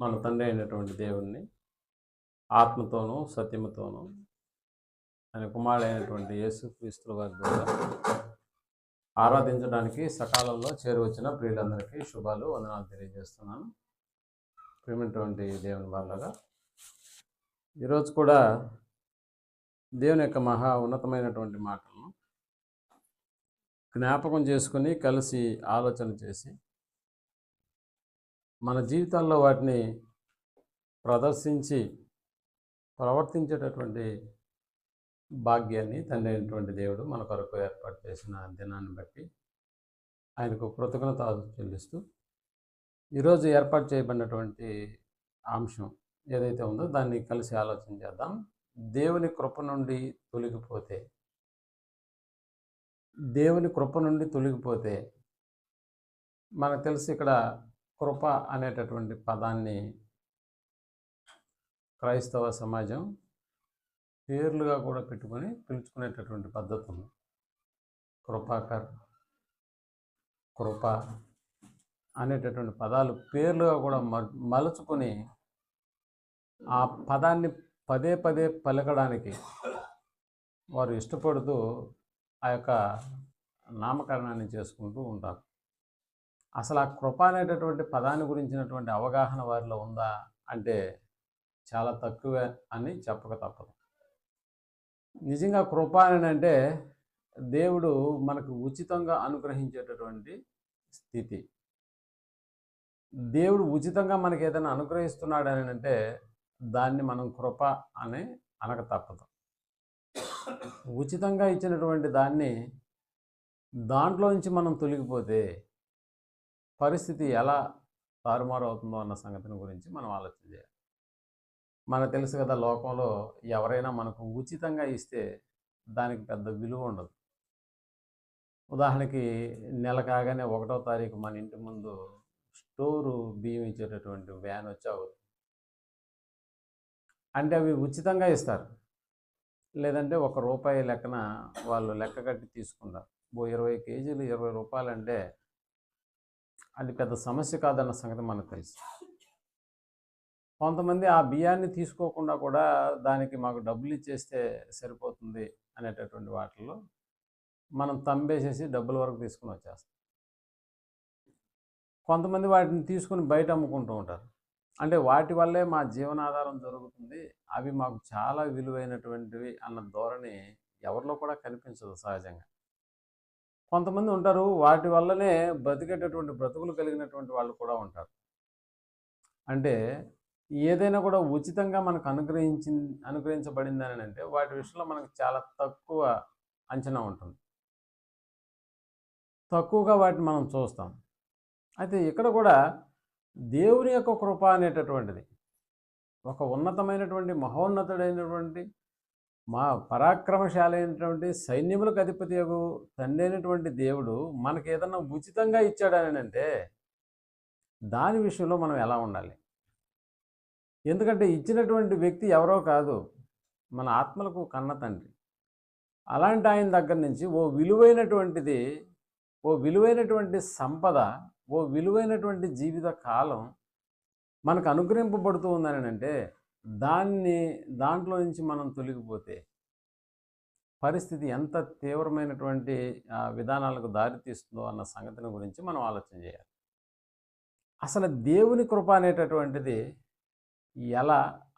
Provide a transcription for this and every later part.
మన తండ్రి అయినటువంటి దేవుణ్ణి ఆత్మతోనూ సత్యముతోనూ ఆయన కుమారుడైనటువంటి యేసుక్రీస్తుల వారి ద్వారా ఆరాధించడానికి సకాలంలో చేరువచ్చిన ప్రియులందరికీ శుభాలు వందనాలు తెలియజేస్తున్నాను. ప్రియమైనటువంటి దేవుని వాళ్ళగా ఈరోజు కూడా దేవుని యొక్క మహా ఉన్నతమైనటువంటి మాటలను జ్ఞాపకం చేసుకుని కలిసి ఆలోచన చేసి మన జీవితాల్లో వాటిని ప్రదర్శించి ప్రవర్తించేటటువంటి భాగ్యాన్ని తండ్రి అయినటువంటి దేవుడు మన కొరకు ఏర్పాటు చేసిన దినాన్ని బట్టి ఆయనకు కృతజ్ఞత చెల్లిస్తూ ఈరోజు ఏర్పాటు చేయబడినటువంటి అంశం ఏదైతే ఉందో దాన్ని కలిసి ఆలోచన చేద్దాం. దేవుని కృప నుండి తొలగిపోతే మనకు తెలిసి ఇక్కడ కృప అనేటటువంటి పదాన్ని క్రైస్తవ సమాజం పేర్లుగా కూడా పెట్టుకొని పిలుచుకునేటటువంటి పద్ధతి ఉంది. కృపాకర్, కృప అనేటటువంటి పదాలు పేర్లుగా కూడా మలుచుకొని ఆ పదాన్ని పదే పదే పలకడానికి వారు ఇష్టపడుతూ ఆ యొక్క నామకరణాన్ని చేసుకుంటూ ఉంటారు. అసలు ఆ కృప అనేటటువంటి పదాన్ని గురించినటువంటి అవగాహన వారిలో ఉందా అంటే చాలా తక్కువే అని చెప్పక తప్పదు. నిజంగా కృప అని అంటే దేవుడు మనకు ఉచితంగా అనుగ్రహించేటటువంటి స్థితి. దేవుడు ఉచితంగా మనకి ఏదైనా అనుగ్రహిస్తున్నాడు అని అంటే దాన్ని మనం కృప అని అనక తప్పదు. ఉచితంగా ఇచ్చినటువంటి దాన్ని దాంట్లో నుంచి మనం తొలగిపోతే పరిస్థితి ఎలా తారుమారు అవుతుందో అన్న సంగతిని గురించి మనం ఆలోచన చేయాలి. మనకు తెలుసు కదా, లోకంలో ఎవరైనా మనకు ఉచితంగా ఇస్తే దానికి పెద్ద విలువ ఉండదు. ఉదాహరణకి నెల కాగానే 1వ తారీఖు మన ఇంటి ముందు స్టోరు బియ్యం ఇచ్చేటటువంటి వ్యాన్ వచ్చావు అంటే అవి ఉచితంగా ఇస్తారు. లేదంటే ₹1 లెక్కన వాళ్ళు లెక్క కట్టి తీసుకుంటారు. 20 కేజీలు 20 రూపాయలు అంటే అది పెద్ద సమస్య కాదన్న సంగతి మనకు తెలుసు. కొంతమంది ఆ బియ్యాన్ని తీసుకోకుండా కూడా దానికి మాకు డబ్బులు ఇచ్చేస్తే సరిపోతుంది అనేటటువంటి వాటిల్లో మనం తంబేసేసి డబ్బుల వరకు తీసుకుని వచ్చేస్తాం. కొంతమంది వాటిని తీసుకుని బయట అమ్ముకుంటూ ఉంటారు. అంటే వాటి వల్లే మా జీవనాధారం జరుగుతుంది, అవి మాకు చాలా విలువైనటువంటివి అన్న ధోరణి ఎవరిలో కూడా కనిపించదు సహజంగా. కొంతమంది ఉంటారు, వాటి వల్లనే బ్రతికేటటువంటి బ్రతుకులు కలిగినటువంటి వాళ్ళు కూడా ఉంటారు. అంటే ఏదైనా కూడా ఉచితంగా మనకు అనుగ్రహించబడింది అని అంటే వాటి విషయంలో మనకు చాలా తక్కువ అంచనా ఉంటుంది. తక్కువగా వాటిని మనం చూస్తాం. అయితే ఇక్కడ కూడా దేవుని యొక్క కృప అనేటటువంటిది ఒక ఉన్నతమైనటువంటి మహోన్నతుడైనటువంటి మా పరాక్రమశాలి అయినటువంటి సైన్యములకు అధిపతి తండ్రి అయినటువంటి దేవుడు మనకి ఏదన్నా ఉచితంగా ఇచ్చాడని అంటే దాని విషయంలో మనం ఎలా ఉండాలి? ఎందుకంటే ఇచ్చినటువంటి వ్యక్తి ఎవరో కాదు, మన ఆత్మలకు కన్న తండ్రి. అలాంటి ఆయన దగ్గర నుంచి ఓ విలువైనటువంటి సంపద, ఓ విలువైనటువంటి జీవిత కాలం మనకు అనుగ్రహింపబడుతూ ఉందని అంటే దాంట్లో నుంచి మనం తొలగిపోతే పరిస్థితి ఎంత తీవ్రమైనటువంటి విధానాలకు దారితీస్తుందో అన్న సంగతిని గురించి మనం ఆలోచన చేయాలి. అసలు దేవుని కృప అనేటటువంటిది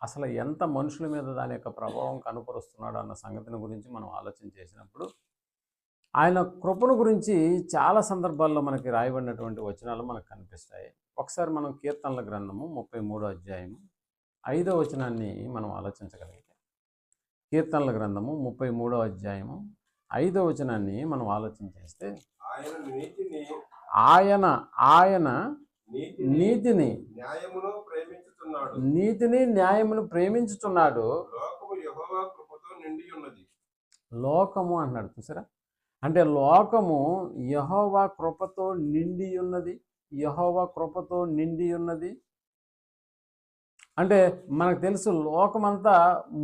అసలు ఎంత మనుషుల మీద దాని యొక్క ప్రభావం కనుపరుస్తున్నాడు అన్న సంగతిని గురించి మనం ఆలోచన చేసినప్పుడు ఆయన కృపను గురించి చాలా సందర్భాల్లో మనకి రాయబడినటువంటి వచనాలు మనకు కనిపిస్తాయి. ఒకసారి మనం కీర్తనల గ్రంథము 33వ అధ్యాయము 5వ వచనాన్ని మనం ఆలోచించగలిగితే, కీర్తనల గ్రంథము 33వ అధ్యాయము 5వ వచనాన్ని మనం ఆలోచన చేస్తే ఆయన నీతిని న్యాయమును ప్రేమించుచున్నాడు. లోకము అన్నాడు, చూసారా? అంటే లోకము యెహోవా కృపతో నిండి ఉన్నది. యెహోవా కృపతో నిండి ఉన్నది అంటే మనకు తెలుసు, లోకమంతా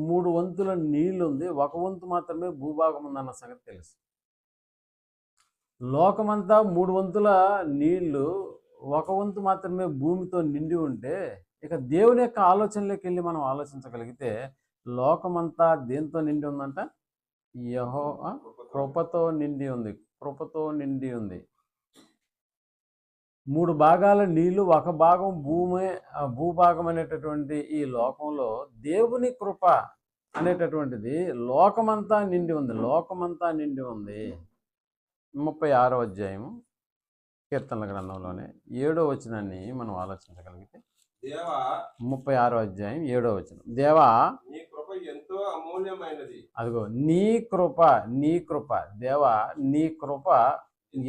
3 వంతుల నీళ్ళు ఉంది, 1 వంతు మాత్రమే భూభాగం ఉందన్న సంగతి తెలుసు. లోకమంతా 3 వంతుల నీళ్లు, 1 వంతు మాత్రమే భూమితో నిండి ఉంటే ఇక దేవుని యొక్క ఆలోచనలోకి వెళ్ళి మనం ఆలోచించగలిగితే లోకమంతా దేంతో నిండి ఉందంట? యెహోవా కృపతో నిండి ఉంది. కృపతో నిండి ఉంది. 3 భాగాల నీళ్లు, ఒక భాగం భూభాగం అనేటటువంటి ఈ లోకంలో దేవుని కృప అనేటటువంటిది లోకమంతా నిండి ఉంది. లోకమంతా నిండి ఉంది. 36వ అధ్యాయము కీర్తనల గ్రంథంలోనే 7వ వచనాన్ని మనం ఆలోచించగలిగితే, 36వ అధ్యాయం 7వ వచనం, దేవా నీ కృప ఎంతో అమూల్యమైనది. అదిగో నీ కృప దేవా నీ కృప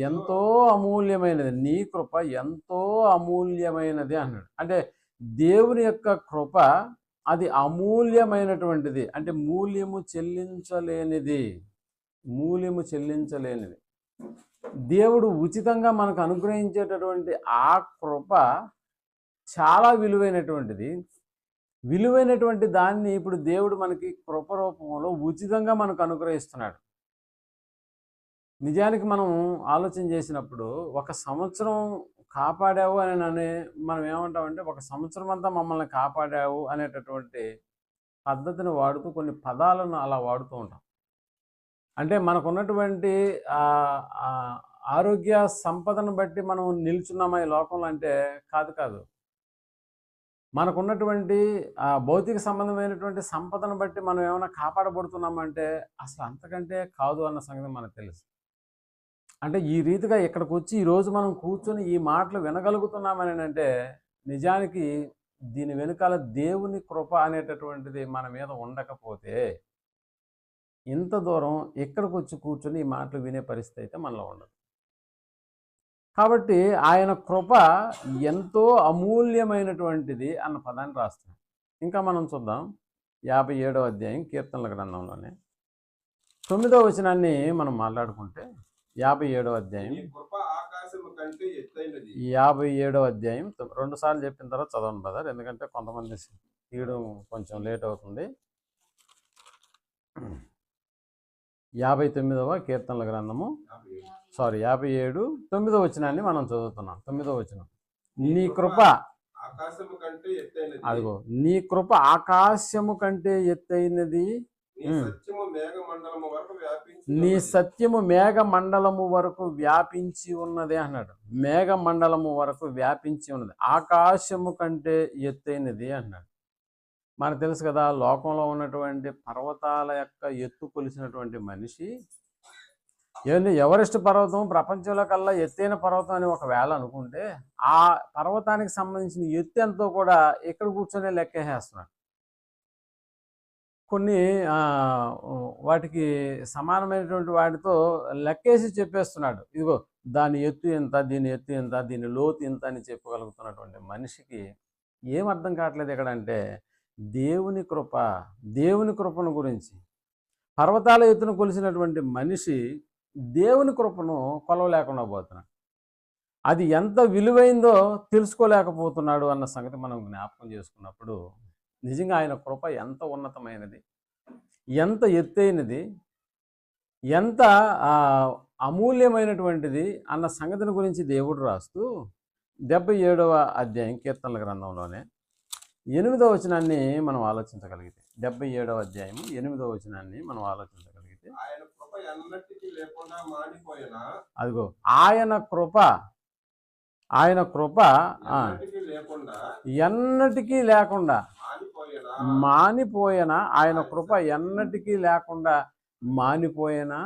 ఎంతో అమూల్యమైనది. నీ కృప ఎంతో అమూల్యమైనది అన్నాడు. అంటే దేవుని యొక్క కృప అది అమూల్యమైనటువంటిది. అంటే మూల్యము చెల్లించలేనిది. దేవుడు ఉచితంగా మనకు అనుగ్రహించేటటువంటి ఆ కృప చాలా విలువైనటువంటి దాన్ని ఇప్పుడు దేవుడు మనకి కృప రూపంలో ఉచితంగా మనకు అనుగ్రహిస్తున్నాడు. నిజానికి మనం ఆలోచన చేసినప్పుడు 1 సంవత్సరం కాపాడావు అని మనం ఏమంటామంటే 1 సంవత్సరం అంతా మమ్మల్ని కాపాడావు అనేటటువంటి పద్ధతిని వాడుతూ కొన్ని పదాలను అలా వాడుతూ ఉంటాం. అంటే మనకున్నటువంటి ఆరోగ్య సంపదను బట్టి మనం నిల్చున్నామా ఈ లోకంలో అంటే కాదు. మనకున్నటువంటి భౌతిక సంబంధమైనటువంటి సంపదను బట్టి మనం ఏమైనా కాపాడబడుతున్నామంటే అసలు అంతకంటే కాదు అన్న సంగతి మనకు తెలుసు. అంటే ఈ రీతిగా ఇక్కడికి వచ్చి ఈరోజు మనం కూర్చొని ఈ మాటలు వినగలుగుతున్నామని అంటే నిజానికి దీని వెనుకాల దేవుని కృప అనేటటువంటిది మన మీద ఉండకపోతే ఇంత దూరం ఇక్కడికి వచ్చి కూర్చొని ఈ మాటలు వినే పరిస్థితి అయితే మనలో ఉండదు. కాబట్టి ఆయన కృప ఎంతో అమూల్యమైనటువంటిది అన్న పదాన్ని రాస్తాం. ఇంకా మనం చూద్దాం 57వ అధ్యాయం కీర్తనల గ్రంథంలోనే 9వ వచనాన్ని మనం మాట్లాడుకుంటే 57వ అధ్యాయం 57వ అధ్యాయం 2 సార్లు చెప్పిన తర్వాత చదవండి బ్రదర్, ఎందుకంటే కొంతమంది తీయడం కొంచెం లేట్ అవుతుంది. 59వ కీర్తనల గ్రంథము 57 9వ వచనాన్ని మనం చదువుతున్నాం. 9వ వచనం, నీ కృప అదిగో నీ కృప ఆకాశము కంటే ఎత్తైనది, నీ సత్యము మేఘమండలము వరకు వ్యాపించి ఉన్నది అన్నాడు. మేఘమండలము వరకు వ్యాపించి ఉన్నది, ఆకాశము కంటే ఎత్తైనది అన్నాడు. మనకు తెలుసు కదా, లోకంలో ఉన్నటువంటి పర్వతాల యొక్క ఎత్తు కొలిసినటువంటి మనిషి ఎవరెస్ట్ పర్వతం ప్రపంచంలో కల్లా ఎత్తైన పర్వతం అని ఒకవేళ అనుకుంటే ఆ పర్వతానికి సంబంధించిన ఎత్తు ఎంతో కూడా ఇక్కడ కూర్చొని లెక్కేసేస్తున్నాడు. కొన్ని వాటికి సమానమైనటువంటి వాటితో లెక్కేసి చెప్పేస్తున్నాడు. ఇదిగో దాని ఎత్తు ఎంత, దీని ఎత్తు ఎంత, దీని లోతు ఎంత అని చెప్పగలుగుతున్నటువంటి మనిషికి ఏం అర్థం కావట్లేదు ఎక్కడంటే దేవుని కృపను గురించి. పర్వతాల ఎత్తును కొలిసినటువంటి మనిషి దేవుని కృపను కొలవలేకుండా పోతున్నాడు. అది ఎంత విలువైందో తెలుసుకోలేకపోతున్నాడు అన్న సంగతి మనం జ్ఞాపకం చేసుకున్నప్పుడు నిజంగా ఆయన కృప ఎంత ఉన్నతమైనది, ఎంత ఎత్తైనది, ఎంత అమూల్యమైనటువంటిది అన్న సంగతిని గురించి దేవుడు రాస్తూ 77వ అధ్యాయం కీర్తనల గ్రంథంలోనే 8వ వచనాన్ని మనం ఆలోచించగలిగితే 77వ అధ్యాయం 8వ వచనాన్ని మనం ఆలోచించగలిగితే, అదిగో ఆయన కృప ఎన్నటికీ లేకుండా మానిపోయిన, ఆయన కృప ఎన్నటికీ లేకుండా మానిపోయినా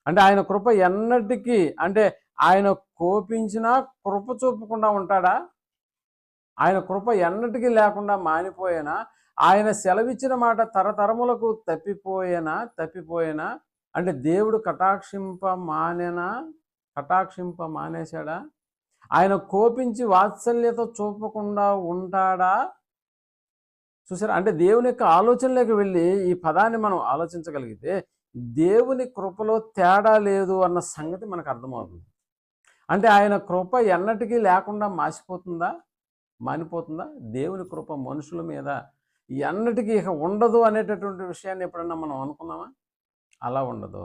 అంటే ఆయన కృప ఎన్నటికీ, అంటే ఆయన కోపించినా కృప చూపకుండా ఉంటాడా? ఆయన కృప ఎన్నటికీ లేకుండా మానిపోయినా, ఆయన సెలవిచ్చిన మాట తరతరములకు తప్పిపోయినా అంటే దేవుడు కటాక్షింప మానేశాడా? ఆయన కోపించి వాత్సల్యత చూపకుండా ఉంటాడా? చూసారా? అంటే దేవుని యొక్క ఆలోచనలోకి వెళ్ళి ఈ పదాన్ని మనం ఆలోచించగలిగితే దేవుని కృపలో తేడా లేదు అన్న సంగతి మనకు అర్థమవుతుంది. అంటే ఆయన కృప ఎన్నటికీ లేకుండా మానిపోతుందా? దేవుని కృప మనుషుల మీద ఎన్నటికీ ఇక ఉండదు అనేటటువంటి విషయాన్ని ఎప్పుడన్నా మనం అనుకున్నామా? అలా ఉండదు.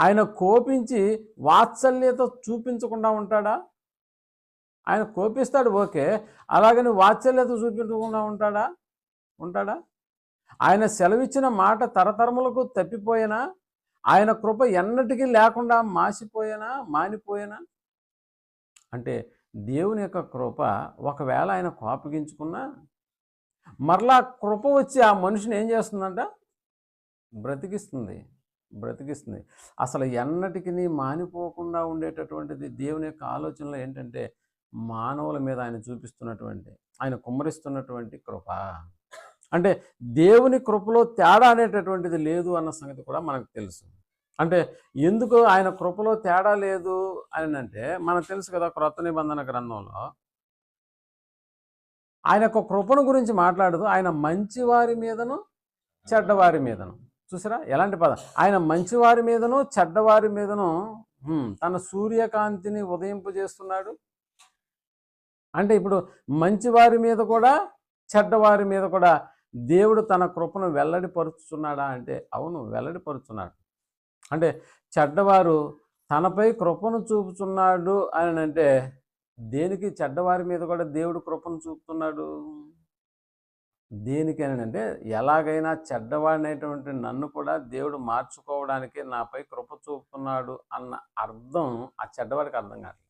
ఆయన కోపించి వాత్సల్యత చూపించకుండా ఉంటాడా? ఆయన కోపిస్తాడు, ఓకే. అలాగని వాత్సల్యత చూపించకుండా ఉంటాడా? ఆయన సెలవిచ్చిన మాట తరతరములకు తప్పిపోయినా, ఆయన కృప ఎన్నటికీ లేకుండా మానిపోయినా అంటే దేవుని యొక్క కృప ఒకవేళ ఆయన కోపగించుకున్నా మరలా కృప వచ్చి ఆ మనిషిని ఏం చేస్తుందంట? బ్రతికిస్తుంది. అసలు ఎన్నటికి మానిపోకుండా ఉండేటటువంటిది దేవుని యొక్క ఆలోచనలో ఏంటంటే మానవుల మీద ఆయన చూపిస్తున్నటువంటి, ఆయన కుమ్మరిస్తున్నటువంటి కృప. అంటే దేవుని కృపలో తేడా అనేటటువంటిది లేదు అన్న సంగతి కూడా మనకు తెలుసు. అంటే ఎందుకు ఆయన కృపలో తేడా లేదు అని అంటే మనకు తెలుసు కదా, క్రొత్త నిబంధన గ్రంథంలో ఆయన యొక్క కృపను గురించి మాట్లాడుతూ ఆయన మంచివారి మీదను చెడ్డవారి మీదను, చూసారా ఎలాంటి పదం, ఆయన మంచివారి మీదను చెడ్డవారి మీదను తన సూర్యకాంతిని ఉదయింపజేస్తున్నాడు. అంటే ఇప్పుడు మంచివారి మీద కూడా చెడ్డవారి మీద కూడా దేవుడు తన కృపను వెల్లడిపరుచుతున్నాడా అంటే అవును, వెల్లడిపరుచున్నాడు. అంటే చెడ్డవారు తనపై కృపను చూపుతున్నాడు అని అంటే దేనికి చెడ్డవారి మీద కూడా దేవుడు కృపను చూపుతున్నాడు? దేనికి అని అంటే ఎలాగైనా చెడ్డవాడినటువంటి నన్ను కూడా దేవుడు మార్చుకోవడానికి నాపై కృప చూపుతున్నాడు అన్న అర్థం ఆ చెడ్డవాడికి అర్థం కాదు.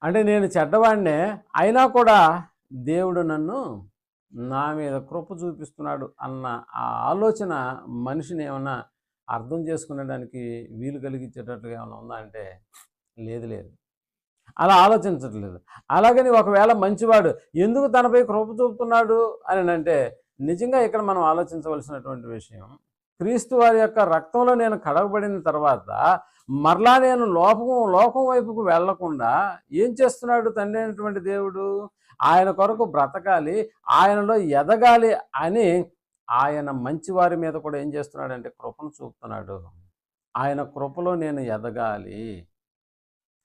అంటే నేను చెడ్డవాడినే అయినా కూడా దేవుడు నన్ను నా మీద కృప చూపిస్తున్నాడు అన్న ఆ ఆలోచన మనిషిని ఏమన్నా అర్థం చేసుకునేదానికి వీలు కలిగించేటట్టుగా ఏమైనా ఉందా అంటే లేదు, అలా ఆలోచించట్లేదు. అలాగని ఒకవేళ మంచివాడు ఎందుకు తనపై కృప చూపుతున్నాడు అని అంటే నిజంగా ఇక్కడ మనం ఆలోచించవలసినటువంటి విషయం, క్రీస్తు వారి యొక్క రక్తంలో నేను కడగబడిన తర్వాత మరలా నేను లోకం వైపుకు వెళ్లకుండా ఏం చేస్తున్నాడు తండ్రి అయినటువంటి దేవుడు? ఆయన కొరకు బ్రతకాలి, ఆయనలో ఎదగాలి అని ఆయన మంచివారి మీద కూడా ఏం చేస్తున్నాడంటే కృపను చూపుతున్నాడు. ఆయన కృపలో నేను ఎదగాలి,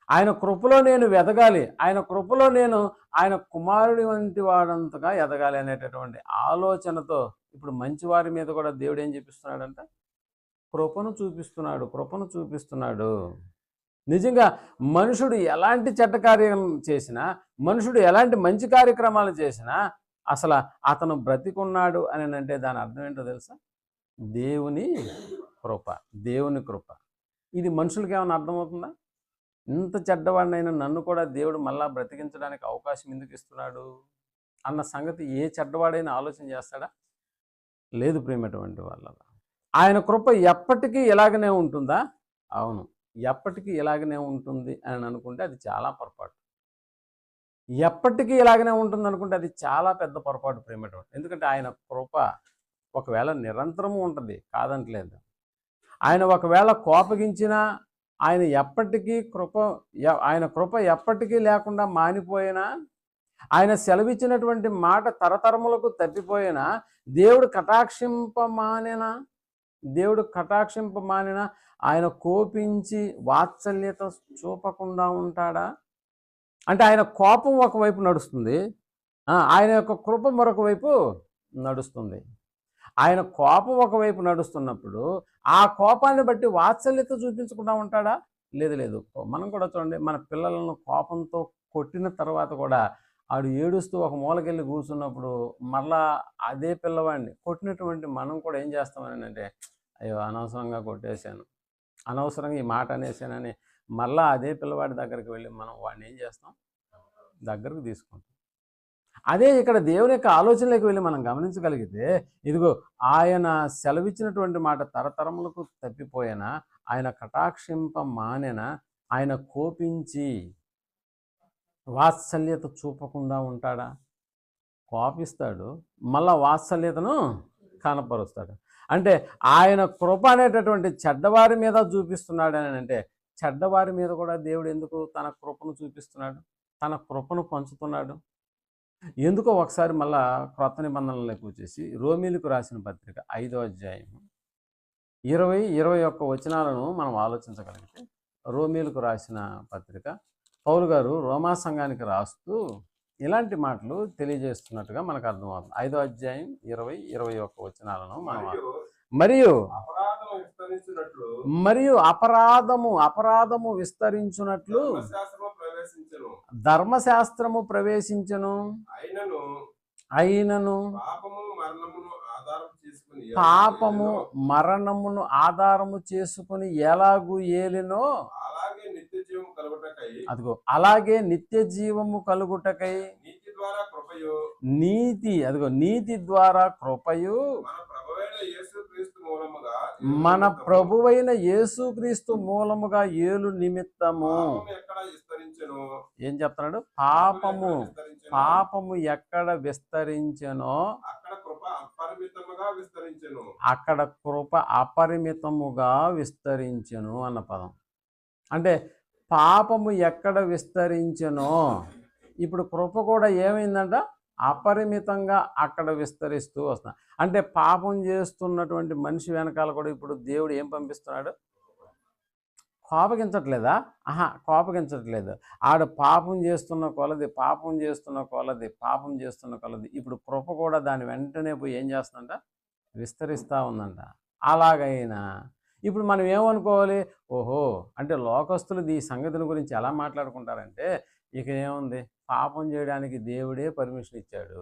ఆయన కృపలో నేను వెదగాలి, ఆయన కృపలో నేను ఆయన కుమారుడి వంటి వాడంతగా ఎదగాలి అనేటటువంటి ఆలోచనతో ఇప్పుడు మంచివారి మీద కూడా దేవుడు ఏం చూపిస్తున్నాడంట? కృపను చూపిస్తున్నాడు. నిజంగా మనుషుడు ఎలాంటి చెడ్డ కార్యం చేసినా, మనుషుడు ఎలాంటి మంచి కార్యక్రమాలు చేసినా అసలు అతను బ్రతికున్నాడు అని అంటే దాని అర్థం ఏంటో తెలుసా? దేవుని కృప. ఇది మనుషులకి ఏమైనా అర్థమవుతుందా? ఇంత చెడ్డవాడినైనా నన్ను కూడా దేవుడు మళ్ళా బ్రతికించడానికి అవకాశం ఎందుకు ఇస్తున్నాడు అన్న సంగతి ఏ చెడ్డవాడైనా ఆలోచన చేస్తాడా? లేదు ప్రియమైనటువంటి వాళ్ళ. ఆయన కృప ఎప్పటికీ ఇలాగనే ఉంటుందా? అవును, ఎప్పటికీ ఇలాగనే ఉంటుంది అని అనుకుంటే అది చాలా పొరపాటు. ఎప్పటికీ ఇలాగనే ఉంటుంది అనుకుంటే అది చాలా పెద్ద పొరపాటు ప్రియమైనటువంటి. ఎందుకంటే ఆయన కృప ఒకవేళ నిరంతరము ఉంటుంది, కాదంటలేదు. ఆయన ఒకవేళ కోపగించినా ఆయన కృప ఎప్పటికీ లేకుండా మానిపోయినా, ఆయన సెలవిచ్చినటువంటి మాట తరతరములకు తప్పిపోయినా, దేవుడు కటాక్షింపమానిన ఆయన కోపించి వాత్సల్యత చూపకుండా ఉంటాడా? అంటే ఆయన కోపం ఒకవైపు నడుస్తుంది, ఆయన యొక్క కృప మరొక వైపు నడుస్తుంది. ఆయన కోపం ఒకవైపు నడుస్తున్నప్పుడు ఆ కోపాన్ని బట్టి వాత్సల్యత చూపించకుండా ఉంటాడా? లేదు. మనం కూడా చూడండి, మన పిల్లలను కోపంతో కొట్టిన తర్వాత కూడా ఆడు ఏడుస్తూ ఒక మూలకెళ్ళి కూర్చున్నప్పుడు మళ్ళా అదే పిల్లవాడిని కొట్టినటువంటి మనం కూడా ఏం చేస్తామని అంటే అయ్యో అనవసరంగా కొట్టేశాను, అనవసరంగా ఈ మాట అనేసానని మళ్ళా అదే పిల్లవాడి దగ్గరికి వెళ్ళి మనం వాడిని ఏం చేస్తాం? దగ్గరకు తీసుకుంటాం. అదే ఇక్కడ దేవుని యొక్క ఆలోచనలోకి వెళ్ళి మనం గమనించగలిగితే ఇదిగో ఆయన సెలవిచ్చినటువంటి మాట తరతరములకు తప్పిపోయినా, ఆయన కటాక్షింప మానెన, ఆయన కోపించి వాత్సల్యత చూపకుండా ఉంటాడా? కోపిస్తాడు, మళ్ళా వాత్సల్యతను కనపరుస్తాడు. అంటే ఆయన కృప అనేటటువంటి చెడ్డవారి మీద చూపిస్తున్నాడు అని అంటే చెడ్డవారి మీద కూడా దేవుడు ఎందుకు తన కృపను చూపిస్తున్నాడు, తన కృపను పంచుతున్నాడు? ఎందుకో ఒకసారి మళ్ళా క్రొత్త నిబంధనలోకి వచ్చేసి రోమీలకు రాసిన పత్రిక 5వ అధ్యాయం 20-21 వచనాలను మనం ఆలోచించగలిగితే, రోమీలకు రాసిన పత్రిక పౌలు గారు రోమా సంఘానికి రాస్తూ ఇలాంటి మాటలు తెలియజేస్తున్నట్టుగా మనకు అర్థమవుతుంది. 5వ అధ్యాయం 20-21 వచనాలను మనం మరియు అపరాధము విస్తరించున్నట్లు ప్రవేశించను. ధర్మశాస్త్రము ప్రవేశించను. అయినను అయినను పాపమును మరణమును ఆధారం చేసుకుని పాపము మరణమును ఆధారము చేసుకుని ఎలాగూ ఏలినో అలాగే నిత్య జీవం కలుగుటకై అదిగో అలాగే నిత్య జీవము కలుగుటకై నీతి ద్వారా కృపయు నీతి ద్వారా కృపయు మన ప్రభువైన యేసుక్రీస్తు మన ప్రభువైన యేసుక్రీస్తు మూలముగా మూలముగా ఏలు నిమిత్తము పాపము ఎక్కడ విస్తరించెను ఏం చెప్తున్నాడు? పాపము ఎక్కడ విస్తరించెనో అక్కడ కృప అపరిమితముగా విస్తరించెను. అక్కడ కృప అపరిమితముగా విస్తరించెను అన్న పదం. అంటే పాపము ఎక్కడ విస్తరించెనో ఇప్పుడు కృప కూడా ఏమైందంట? అపరిమితంగా అక్కడ విస్తరిస్తూ వస్తున్నా. అంటే పాపం చేస్తున్నటువంటి మనిషి వెనకాల కూడా ఇప్పుడు దేవుడు ఏం పంపిస్తున్నాడు? కోపగించట్లేదా? కోపగించట్లేదు. ఆడ పాపం చేస్తున్న కొలది ఇప్పుడు కృప కూడా దాని వెంటనే పోయి ఏం చేస్తుందంట? విస్తరిస్తూ ఉందంట. అలాగైనా ఇప్పుడు మనం ఏమనుకోవాలి? ఓహో, అంటే లోకస్తులు ఈ సంగతిని గురించి ఎలా మాట్లాడుకుంటారంటే, ఇక ఏముంది, పాపం చేయడానికి దేవుడే పర్మిషన్ ఇచ్చాడు.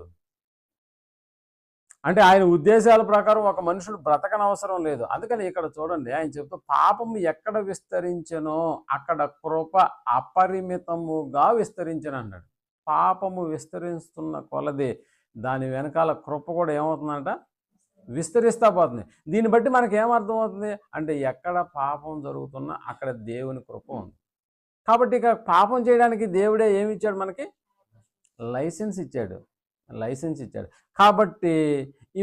అంటే ఆయన ఉద్దేశాల ప్రకారం ఒక మనుషుడు బ్రతకనవసరం లేదు. అందుకని ఇక్కడ చూడండి, ఆయన చెప్తూ పాపము ఎక్కడ విస్తరించెనో అక్కడ కృప అపరిమితముగా విస్తరించను అన్నాడు. పాపము విస్తరిస్తున్న కొలది దాని వెనకాల కృప కూడా ఏమవుతుందంట? విస్తరిస్తా పోతుంది. దీన్ని బట్టి మనకి ఏమర్థమవుతుంది అంటే, ఎక్కడ పాపం జరుగుతున్నా అక్కడ దేవుని కృప ఉంది. కాబట్టి ఇక పాపం చేయడానికి దేవుడే ఏమి ఇచ్చాడు? మనకి లైసెన్స్ ఇచ్చాడు. కాబట్టి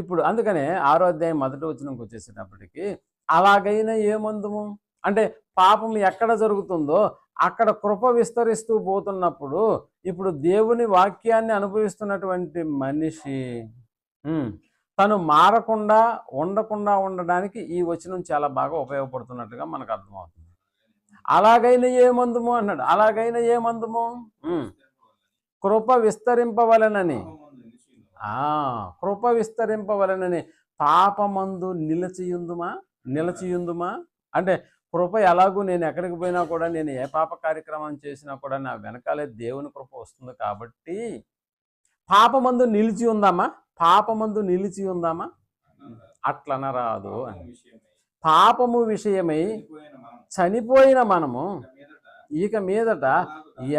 ఇప్పుడు అందుకనే 6వ అధ్యాయం 1వ వచనంకి వచ్చేసేటప్పటికి అలాగైనా ఏమందుము అంటే పాపం ఎక్కడ జరుగుతుందో అక్కడ కృప విస్తరిస్తూ పోతున్నప్పుడు ఇప్పుడు దేవుని వాక్యాన్ని అనుభవిస్తున్నటువంటి మనిషి తను మారకుండా ఉండడానికి ఈ వచనం చాలా బాగా ఉపయోగపడుతున్నట్టుగా మనకు అర్థమవుతుంది. అలాగైనా ఏమందుము అన్నాడు. అలాగైనా ఏమందుము? కృప విస్తరింపవలెనని. కృప విస్తరింపవలెనని పాపమందు నిలచియుందుమా అంటే కృప ఎలాగూ నేను ఎక్కడికి పోయినా కూడా, నేను ఏ పాప కార్యక్రమం చేసినా కూడా నా వెనకాలే దేవుని కృప వస్తుంది. కాబట్టి పాపమందు నిలిచి ఉందామా అట్లనరాదు అని. పాపము విషయమై చనిపోయిన మనము ఇక మీదట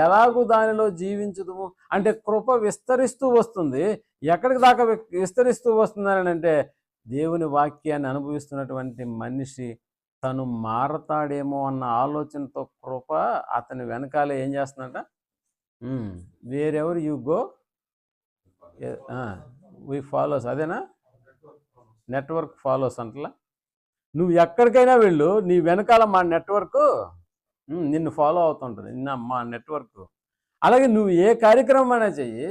ఎలాగూ దానిలో జీవించుదుము అంటే కృప విస్తరిస్తూ వస్తుంది. ఎక్కడికి దాకా విస్తరిస్తూ వస్తుందని అంటే, దేవుని వాక్యాన్ని అనుభవిస్తున్నటువంటి మనిషి తను మారతాడేమో అన్న ఆలోచనతో కృప అతని వెనకాలే ఏం చేస్తుందంట? Wherever you go we follows. అదేనా? నెట్వర్క్ ఫాలోస్ అంటలా. నువ్వు ఎక్కడికైనా వెళ్ళు, నీ వెనకాల మా నెట్వర్క్ నిన్ను ఫాలో అవుతుంటుంది, మా నెట్వర్క్. అలాగే నువ్వు ఏ కార్యక్రమం అయినా చెయ్యి,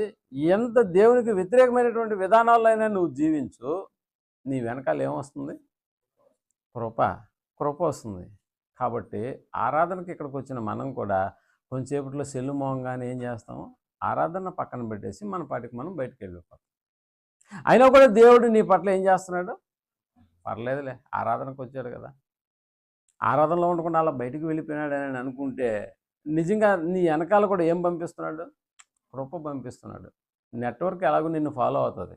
ఎంత దేవునికి వ్యతిరేకమైనటువంటి విధానాల్లో అయినా నువ్వు జీవించు, నీ వెనకాల ఏమొస్తుంది? కృప వస్తుంది. కాబట్టి ఆరాధనకి ఇక్కడికి వచ్చిన మనం కూడా కొంచెంసేపట్లో సెల్లు మోహంగానే ఏం చేస్తాము? ఆరాధన పక్కన పెట్టేసి మన పాటికి మనం బయటకు వెళ్ళిపోతాం. అయినా కూడా దేవుడు నీ పట్ల ఏం చేస్తున్నాడు? పర్లేదులే, ఆరాధనకు వచ్చాడు కదా, ఆరాధనలో ఉండకుండా అలా బయటికి వెళ్ళిపోయినాడు అని అనుకుంటే, నిజంగా నీ వెనకాల కూడా ఏం పంపిస్తున్నాడు? కృప పంపిస్తున్నాడు. నెట్వర్క్ ఎలాగో నిన్ను ఫాలో అవుతుంది,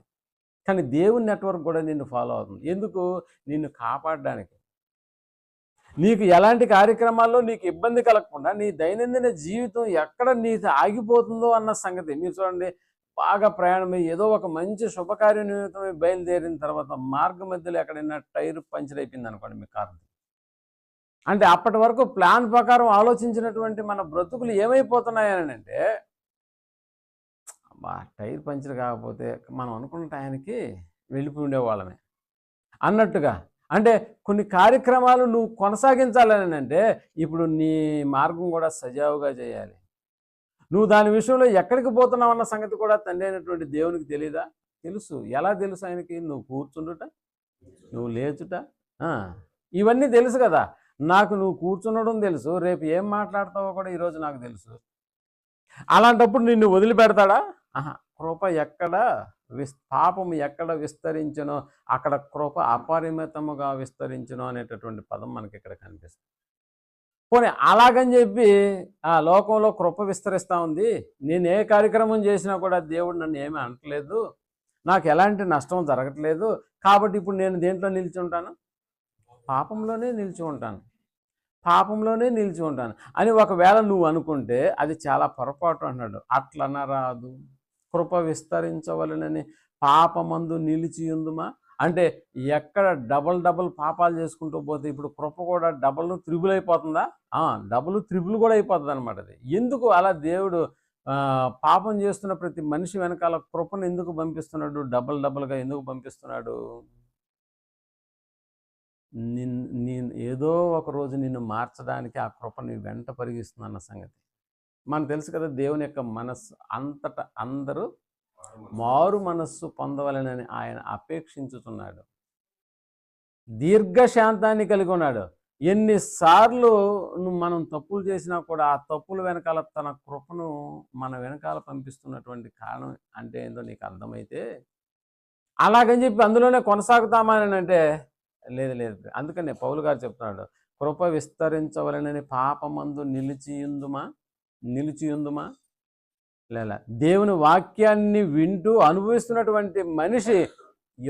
కానీ దేవుని నెట్వర్క్ కూడా నిన్ను ఫాలో అవుతుంది. ఎందుకు? నిన్ను కాపాడడానికి. నీకు ఎలాంటి కార్యక్రమాల్లో నీకు ఇబ్బంది కలగకుండా నీ దైనందిన జీవితం ఎక్కడ నీది ఆగిపోతుందో అన్న సంగతి. మీరు చూడండి, బాగా ప్రయాణమై ఏదో ఒక మంచి శుభకార్య నిమిత్తమై బయలుదేరిన తర్వాత మార్గ మధ్యలో ఎక్కడైనా టైర్ పంచర్ అయిపోయింది అనుకోండి మీ కారు. అంటే అప్పటి వరకు ప్లాన్ ప్రకారం ఆలోచించినటువంటి మన బ్రతుకులు ఏమైపోతున్నాయని అంటే, టైర్ పంచర్ కాకపోతే మనం అనుకున్న టయానికి వెళ్ళిపోయి ఉండేవాళ్ళమే అన్నట్టుగా. అంటే కొన్ని కార్యక్రమాలు నువ్వు కొనసాగించాలని అంటే ఇప్పుడు నీ మార్గం కూడా సజావుగా చేయాలి. నువ్వు దాని విషయంలో ఎక్కడికి పోతున్నావు అన్న సంగతి కూడా తండ్రి అయినటువంటి దేవునికి తెలియదా? తెలుసు. ఎలా తెలుసు ఆయనకి? నువ్వు కూర్చుండుట, నువ్వు లేచుట, ఇవన్నీ తెలుసు కదా. నాకు నువ్వు కూర్చున్నడం తెలుసు, రేపు ఏం మాట్లాడతావో కూడా ఈరోజు నాకు తెలుసు. అలాంటప్పుడు నిన్ను వదిలిపెడతాడా? కృప పాపము ఎక్కడ విస్తరించనో అక్కడ కృప అపరిమితముగా విస్తరించను అనేటటువంటి పదం మనకి ఇక్కడ కనిపిస్తుంది. పోనీ అలాగని చెప్పి ఆ లోకంలో కృప విస్తరిస్తూ ఉంది, నేను ఏ కార్యక్రమం చేసినా కూడా దేవుడు నన్ను ఏమీ అనట్లేదు, నాకు ఎలాంటి నష్టం జరగట్లేదు, కాబట్టి ఇప్పుడు నేను దేంట్లో నిలిచి ఉంటాను? పాపంలోనే నిలిచి ఉంటాను, పాపంలోనే నిలిచి ఉంటాను అని ఒకవేళ నువ్వు అనుకుంటే అది చాలా పొరపాటు అన్నాడు. అట్లనరాదు, కృప విస్తరించవలనని పాపమందు నిలిచి ఉందుమా అంటే ఎక్కడ డబల్ పాపాలు చేసుకుంటూ పోతే ఇప్పుడు కృప కూడా డబల్ త్రిబుల్ అయిపోతుందా? డబుల్ త్రిబుల్ కూడా అయిపోతుంది అనమాట. అది ఎందుకు అలా దేవుడు పాపం చేస్తున్న ప్రతి మనిషి వెనకాల కృపను ఎందుకు పంపిస్తున్నాడు? డబల్గా ఎందుకు పంపిస్తున్నాడు? నేను ఏదో ఒక రోజు నిన్ను మార్చడానికి ఆ కృప నీ వెంట పరిగిస్తుందన్న సంగతి మనకు తెలుసు కదా. దేవుని యొక్క మనస్సు అంతటా అందరూ మారు మనస్సు పొందవలనని ఆయన అపేక్షించుతున్నాడు. దీర్ఘశాంతాన్ని కలిగి ఉన్నాడు. ఎన్నిసార్లు మనం తప్పులు చేసినా కూడా ఆ తప్పుల వెనకాల తన కృపను మన వెనకాల పంపిస్తున్నటువంటి కారణం అంటే ఏందో నీకు అర్థమైతే అలాగని చెప్పి అందులోనే కొనసాగుతామని అంటే లేదు. అందుకనే పౌలు గారు చెప్తున్నాడు, కృప విస్తరించవలనని పాపమందు నిలిచియుందుమా లేదా? దేవుని వాక్యాన్ని వింటూ అనుభవిస్తున్నటువంటి మనిషి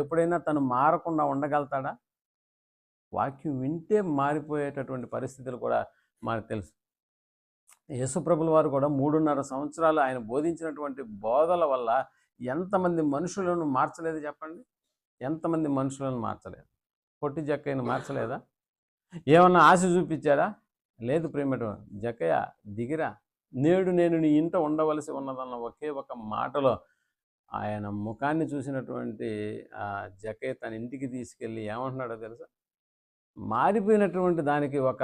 ఎప్పుడైనా తను మారకుండా ఉండగలుగుతాడా? వాక్యం వింటే మారిపోయేటటువంటి పరిస్థితులు కూడా మనకు తెలుసు. యేసుప్రభుల వారు కూడా 3.5 సంవత్సరాలు ఆయన బోధించినటువంటి బోధల వల్ల ఎంతమంది మనుషులను మార్చలేదు చెప్పండి? ఎంతమంది మనుషులను మార్చలేదు? పొట్టి జక్కయ్యను మార్చలేదా? ఏమన్నా ఆశ చూపించాడా? లేదు. ప్రేమటు జక్కయ్య దిగిరా, నేడు నేను నీ ఇంట ఉండవలసి ఉన్నదన్న ఒకే ఒక మాటలో ఆయన ముఖాన్ని చూసినటువంటి జక్కయ్య తన ఇంటికి తీసుకెళ్ళి ఏమంటున్నాడో తెలుసా? మారిపోయినటువంటి దానికి ఒక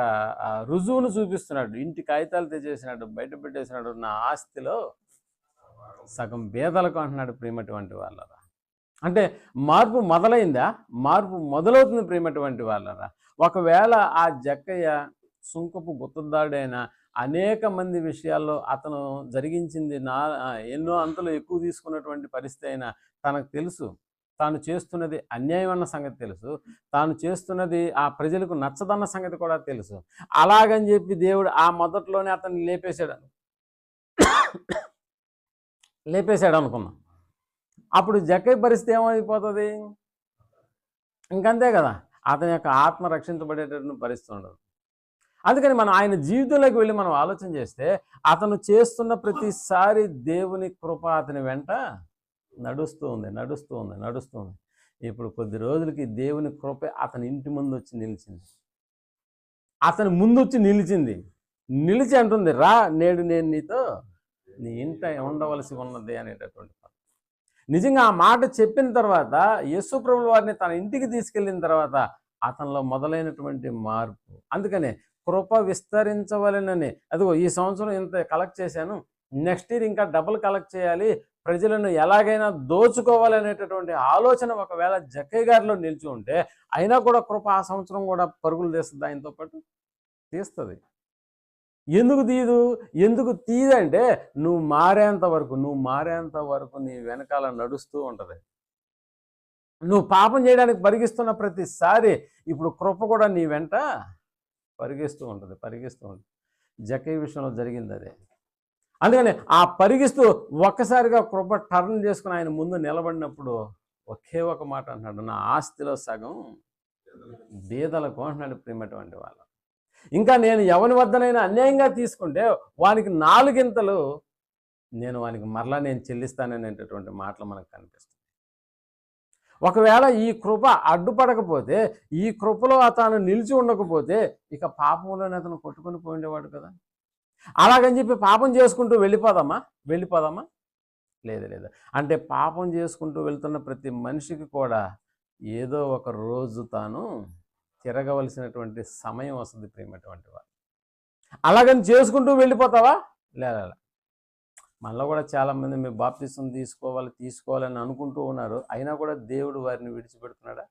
రుజువును చూపిస్తున్నాడు. ఇంటి కాగితాలు తెచ్చేసినాడు, బయట పెట్టేసినాడు, నా ఆస్తిలో సగం బేదలకు అంటున్నాడు. ప్రేమటువంటి వాళ్ళరా, అంటే మార్పు మొదలైందా? మార్పు మొదలవుతుంది ప్రేమటువంటి వాళ్ళరా. ఒకవేళ ఆ జక్కయ్య సుంకపు గుత్తదాడైన అనేక మంది విషయాల్లో అతను జరిగించింది ఎన్నో అంతలు ఎక్కువ తీసుకున్నటువంటి పరిస్థితి అయినా తనకు తెలుసు తాను చేస్తున్నది అన్యాయం అన్న సంగతి తెలుసు, తాను చేస్తున్నది ఆ ప్రజలకు నచ్చదన్న సంగతి కూడా తెలుసు. అలాగని చెప్పి దేవుడు ఆ మొదట్లోనే అతన్ని లేపేశాడు అనుకున్నాం. అప్పుడు జక్కయ్య పరిస్థితి ఏమైపోతుంది? ఇంకంతే కదా, అతని యొక్క ఆత్మ రక్షించబడేటటువంటి పరిస్థితి ఉండదు. అందుకని మనం ఆయన జీవితంలోకి వెళ్ళి మనం ఆలోచన చేస్తే అతను చేస్తున్న ప్రతిసారి దేవుని కృప అతని వెంట నడుస్తూ ఉంది. ఇప్పుడు కొద్ది రోజులకి దేవుని కృప అతని ఇంటి ముందు వచ్చి నిలిచింది. అతని ముందు వచ్చి నిలిచి అంటుంది, రా, నేడు నేను నీతో నీ ఇంట ఉండవలసి ఉన్నది అనేటటువంటి. నిజంగా ఆ మాట చెప్పిన తర్వాత యేసుప్రభుల వారిని తన ఇంటికి తీసుకెళ్ళిన తర్వాత అతనిలో మొదలైనటువంటి మార్పు. అందుకనే కృప విస్తరించవలెనని, అదిగో ఈ సంవత్సరం ఇంత కలెక్ట్ చేశాను, నెక్స్ట్ ఇయర్ ఇంకా డబుల్ కలెక్ట్ చేయాలి, ప్రజలను ఎలాగైనా దోచుకోవాలనేటటువంటి ఆలోచన ఒకవేళ జక్కయ్య గారిలో నిలిచి ఉంటే అయినా కూడా కృప ఆ సంవత్సరం కూడా పరుగులు తీస్తుంది, ఆయనతో పాటు తీస్తుంది. ఎందుకు తీదంటే నువ్వు మారేంత వరకు నీ వెనకాల నడుస్తూ ఉంటుంది. నువ్వు పాపం చేయడానికి పరిగిస్తున్న ప్రతిసారి ఇప్పుడు కృప కూడా నీ వెంట పరిగిస్తూ ఉంటుంది. జక్కయ్య విషయంలో జరిగింది అదే. అందుకని ఆ పరిగిస్తూ ఒక్కసారిగా కృప టర్న్ చేసుకుని ఆయన ముందు నిలబడినప్పుడు ఒకే ఒక మాట అంటున్నాడు, నా ఆస్తిలో సగం బీదలకు అంటున్నాడు. ప్రేమటువంటి వాళ్ళు ఇంకా నేను ఎవరి వద్దనైనా అన్యాయంగా తీసుకుంటే వానికి 4 గింతలు నేను వానికి మరలా నేను చెల్లిస్తాననేటటువంటి మాటలు మనకు కనిపిస్తుంది. ఒకవేళ ఈ కృప అడ్డుపడకపోతే, ఈ కృపలో అతను నిలిచి ఉండకపోతే ఇక పాపంలోనే అతను కొట్టుకొని పోయిండేవాడు కదా. అలాగని చెప్పి పాపం చేసుకుంటూ వెళ్ళిపోదామా? లేదు. అంటే పాపం చేసుకుంటూ వెళ్తున్న ప్రతి మనిషికి కూడా ఏదో ఒక రోజు తాను తిరగవలసినటువంటి సమయం వస్తుంది. ప్రేమటువంటి వారు అలాగని చేసుకుంటూ వెళ్ళిపోతావా? లేదా. మనలో కూడా చాలామంది మేము బాప్తిసం తీసుకోవాలని అనుకుంటూ ఉన్నారు, అయినా కూడా దేవుడు వారిని విడిచిపెడుతున్నాడా?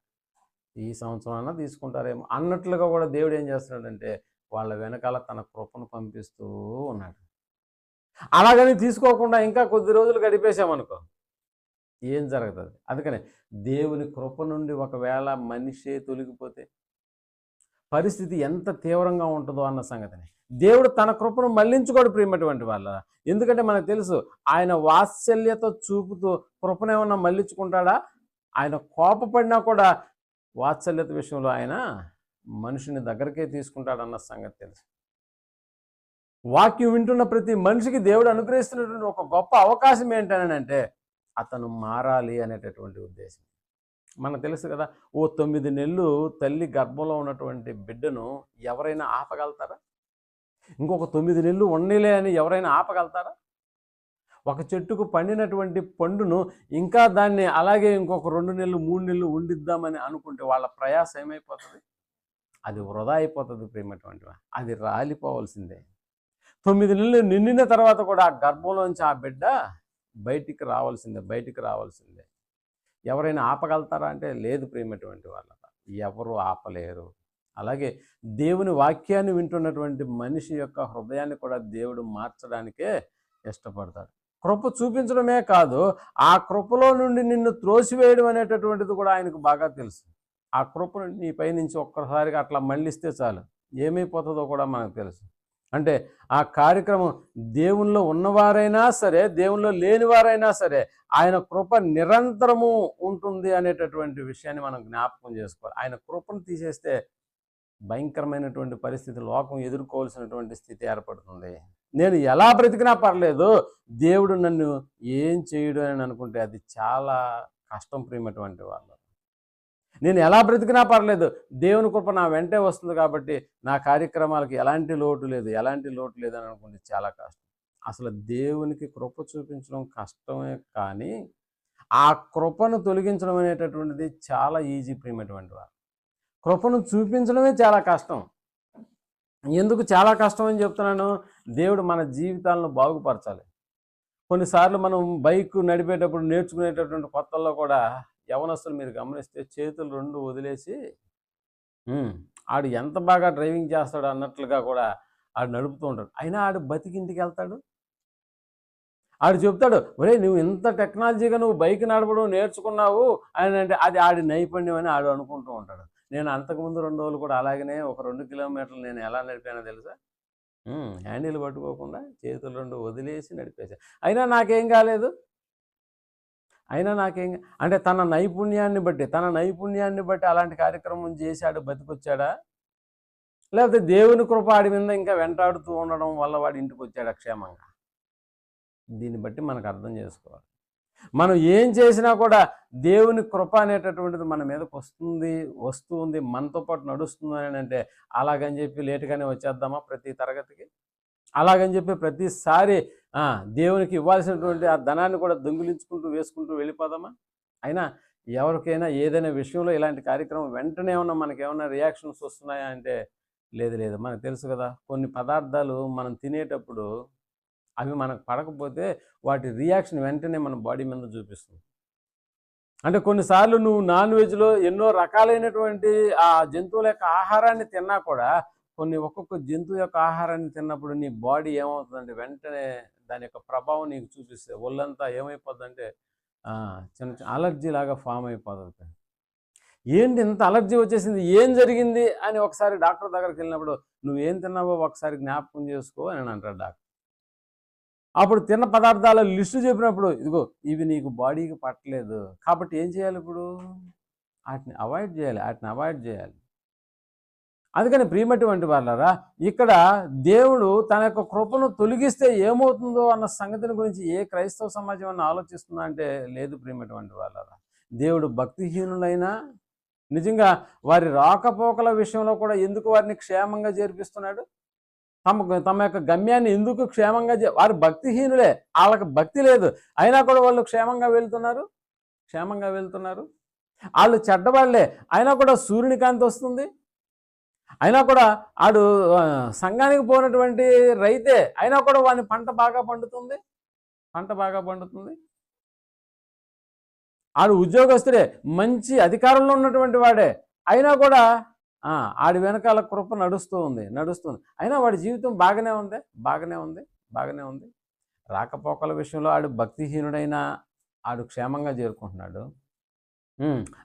ఈ సంవత్సరం అన్నా తీసుకుంటారేమో అన్నట్లుగా కూడా దేవుడు ఏం చేస్తున్నాడంటే వాళ్ళ వెనకాల తన కృపను పంపిస్తూ ఉన్నాడు. అలాగని తీసుకోకుండా ఇంకా కొద్ది రోజులు గడిపేశామనుకో ఏం జరుగుతుంది? అందుకనే దేవుని కృప నుండి ఒకవేళ మనిషే తొలగిపోతే, పరిస్థితి ఎంత తీవ్రంగా ఉంటుందో అన్న సంగతిని దేవుడు తన కృపను మళ్లించుకోడు ప్రియమైనటువంటి వాళ్ళ. ఎందుకంటే మనకు తెలుసు ఆయన వాత్సల్యత చూపుతూ కృపను ఏమన్నా మళ్లించుకుంటాడా? ఆయన కోపపడినా కూడా వాత్సల్యత విషయంలో ఆయన మనిషిని దగ్గరకే తీసుకుంటాడన్న సంగతి తెలుసు. వాక్యం వింటున్న ప్రతి మనిషికి దేవుడు అనుగ్రహిస్తున్నటువంటి ఒక గొప్ప అవకాశం ఏంటనంటే అతను మారాలి అనేటటువంటి ఉద్దేశం. మనకు తెలుసు కదా, ఓ 9 నెలలు తల్లి గర్భంలో ఉన్నటువంటి బిడ్డను ఎవరైనా ఆపగలుగుతారా? ఇంకొక 9 నెలలు ఉండలే అని ఎవరైనా ఆపగలుగుతారా? ఒక చెట్టుకు పండినటువంటి పండును ఇంకా దాన్ని అలాగే ఇంకొక 2 నెలలు 3 నెలలు ఉండిద్దామని అనుకుంటే వాళ్ళ ప్రయాస ఏమైపోతుంది? అది వృధా అయిపోతుంది ప్రియమైనటువంటి. అది రాలిపోవాల్సిందే. 9 నెలలు నిండిన తర్వాత కూడా ఆ గర్భంలోంచి ఆ బిడ్డ బయటికి రావాల్సిందే. ఎవరైనా ఆపగలుగుతారా అంటే లేదు ప్రియమైనటువంటి వాళ్ళ. ఎవరు ఆపలేరు. అలాగే దేవుని వాక్యాన్ని వింటున్నటువంటి మనిషి యొక్క హృదయాన్ని కూడా దేవుడు మార్చడానికే ఇష్టపడతాడు. కృప చూపించడమే కాదు, ఆ కృపలో నుండి నిన్ను త్రోసివేయడం అనేటటువంటిది కూడా ఆయనకు బాగా తెలుసు. ఆ కృపను నీ పైనుంచి ఒక్కసారిగా అట్లా మళ్ళిస్తే చాలు, ఏమైపోతుందో కూడా మనకు తెలుసు. అంటే ఆ కార్యక్రమం దేవునిలో ఉన్నవారైనా సరే, దేవునిలో లేనివారైనా సరే, ఆయన కృప నిరంతరము ఉంటుంది అనేటటువంటి విషయాన్ని మనం జ్ఞాపకం చేసుకోవాలి. ఆయన కృపను తీసేస్తే భయంకరమైనటువంటి పరిస్థితి, లోకం ఎదుర్కోవాల్సినటువంటి స్థితి ఏర్పడుతుంది. నేను ఎలా బ్రతికినా పర్లేదు, దేవుడు నన్ను ఏం చేయడు అని అనుకుంటే అది చాలా కష్టం ప్రియమైనటువంటి వాళ్ళు. నేను ఎలా బ్రతికినా పర్లేదు, దేవుని కృప నా వెంటే వస్తుంది కాబట్టి నా కార్యక్రమాలకి ఎలాంటి లోటు లేదు అని అనుకుంటే చాలా కష్టం. అసలు దేవునికి కృప చూపించడం కష్టమే, కానీ ఆ కృపను తొలగించడం అనేటటువంటిది చాలా ఈజీ ప్రియమైనటువంటి వారు. కృపను చూపించడమే చాలా కష్టం. ఎందుకు చాలా కష్టం అని చెప్తున్నాను? దేవుడు మన జీవితాలను బాగుపరచాలి. కొన్నిసార్లు మనం బైక్ నడిపేటప్పుడు నేర్చుకునేటటువంటి కొత్తల్లో కూడా యవనస్తులు మీరు గమనిస్తే చేతులు 2 వదిలేసి ఆడు ఎంత బాగా డ్రైవింగ్ చేస్తాడు అన్నట్లుగా కూడా ఆడు నడుపుతూ ఉంటాడు. అయినా ఆడు బతికింటికి వెళ్తాడు. ఆడు చెప్తాడు, ఒరే నువ్వు ఇంత టెక్నాలజీగా నువ్వు బైక్ నడపడం నేర్చుకున్నావు అని అంటే అది ఆడి నైపుణ్యం అని ఆడు అనుకుంటూ ఉంటాడు. నేను అంతకుముందు 2 రోజులు కూడా అలాగనే ఒక 2 కిలోమీటర్లు నేను ఎలా నడిపానో తెలుసా? హ్యాండిల్ పట్టుకోకుండా చేతులు 2 వదిలేసి నడిపేశాను. అయినా నాకేం కాలేదు. అంటే తన నైపుణ్యాన్ని బట్టి అలాంటి కార్యక్రమం చేశాడు, బతికొచ్చాడా? లేకపోతే దేవుని కృప ఆడి మీద ఇంకా వెంటాడుతూ ఉండడం వల్ల వాడి ఇంటికి వచ్చాడా క్షేమంగా? దీన్ని బట్టి మనకు అర్థం చేసుకోవాలి. మనం ఏం చేసినా కూడా దేవుని కృప అనేటటువంటిది మన మీదకి వస్తుంది, మనతో పాటు నడుస్తుంది అని అంటే అలాగని చెప్పి లేటుగానే వచ్చేద్దామా ప్రతి తరగతికి? అలాగని చెప్పి ప్రతిసారి దేవునికి ఇవ్వాల్సినటువంటి ఆ ధనాన్ని కూడా వేసుకుంటూ వెళ్ళిపోదామా? అయినా ఎవరికైనా ఏదైనా విషయంలో ఇలాంటి కార్యక్రమం వెంటనే మనకేమన్నా రియాక్షన్స్ వస్తున్నాయా అంటే లేదు. మనకు తెలుసు కదా, కొన్ని పదార్థాలు మనం తినేటప్పుడు అవి మనకు పడకపోతే వాటి రియాక్షన్ వెంటనే మన బాడీ మీద చూపిస్తుంది. అంటే కొన్నిసార్లు నువ్వు నాన్ వెజ్లో ఎన్నో రకాలైనటువంటి ఆ జంతువుల యొక్క ఆహారాన్ని తిన్నా కూడా ఒక్కొక్క జంతువు యొక్క ఆహారాన్ని తిన్నప్పుడు నీ బాడీ ఏమవుతుందంటే వెంటనే దాని యొక్క ప్రభావం నీకు చూపిస్తే ఒళ్ళంతా ఏమైపోద్దంటే చిన్న అలర్జీ లాగా ఫామ్ అయిపోతుంది. ఏంటి ఇంత అలర్జీ వచ్చేసింది, ఏం జరిగింది అని ఒకసారి డాక్టర్ దగ్గరికి వెళ్ళినప్పుడు నువ్వేం తిన్నావో ఒకసారి జ్ఞాపకం చేసుకో అని అంటాడు డాక్టర్. అప్పుడు తిన్న పదార్థాల లిస్టు చెప్పినప్పుడు ఇదిగో ఇవి నీకు బాడీకి పట్టలేదు కాబట్టి ఏం చేయాలి? ఇప్పుడు వాటిని అవాయిడ్ చేయాలి. అందుకని ప్రియమైనటువంటి వాళ్ళారా, ఇక్కడ దేవుడు తన యొక్క కృపను తొలగిస్తే ఏమవుతుందో అన్న సంగతిని గురించి ఏ క్రైస్తవ సమాజం అన్న ఆలోచిస్తుందా అంటే లేదు ప్రియమైనటువంటి వాళ్ళారా. దేవుడు భక్తిహీనులైనా నిజంగా వారి రాకపోకల విషయంలో కూడా ఎందుకు వారిని క్షేమంగా చేర్పిస్తున్నాడు? తమ యొక్క గమ్యాన్ని ఎందుకు క్షేమంగా వారు భక్తిహీనులే, వాళ్ళకి భక్తి లేదు, అయినా కూడా వాళ్ళు క్షేమంగా వెళ్తున్నారు. వాళ్ళు చెడ్డవాళ్లే, అయినా కూడా సూర్యుని కాంతి వస్తుంది. అయినా కూడా ఆడు సంఘానికి పోయినటువంటి రైతే, అయినా కూడా వాని పంట బాగా పండుతుంది. ఆడు ఉద్యోగస్తుడే, మంచి అధికారంలో ఉన్నటువంటి వాడే, అయినా కూడా ఆడి వెనకాల కృప నడుస్తుంది. అయినా వాడి జీవితం బాగానే ఉంది. రాకపోకల విషయంలో ఆడు భక్తిహీనుడైనా ఆడు క్షేమంగా చేరుకుంటున్నాడు.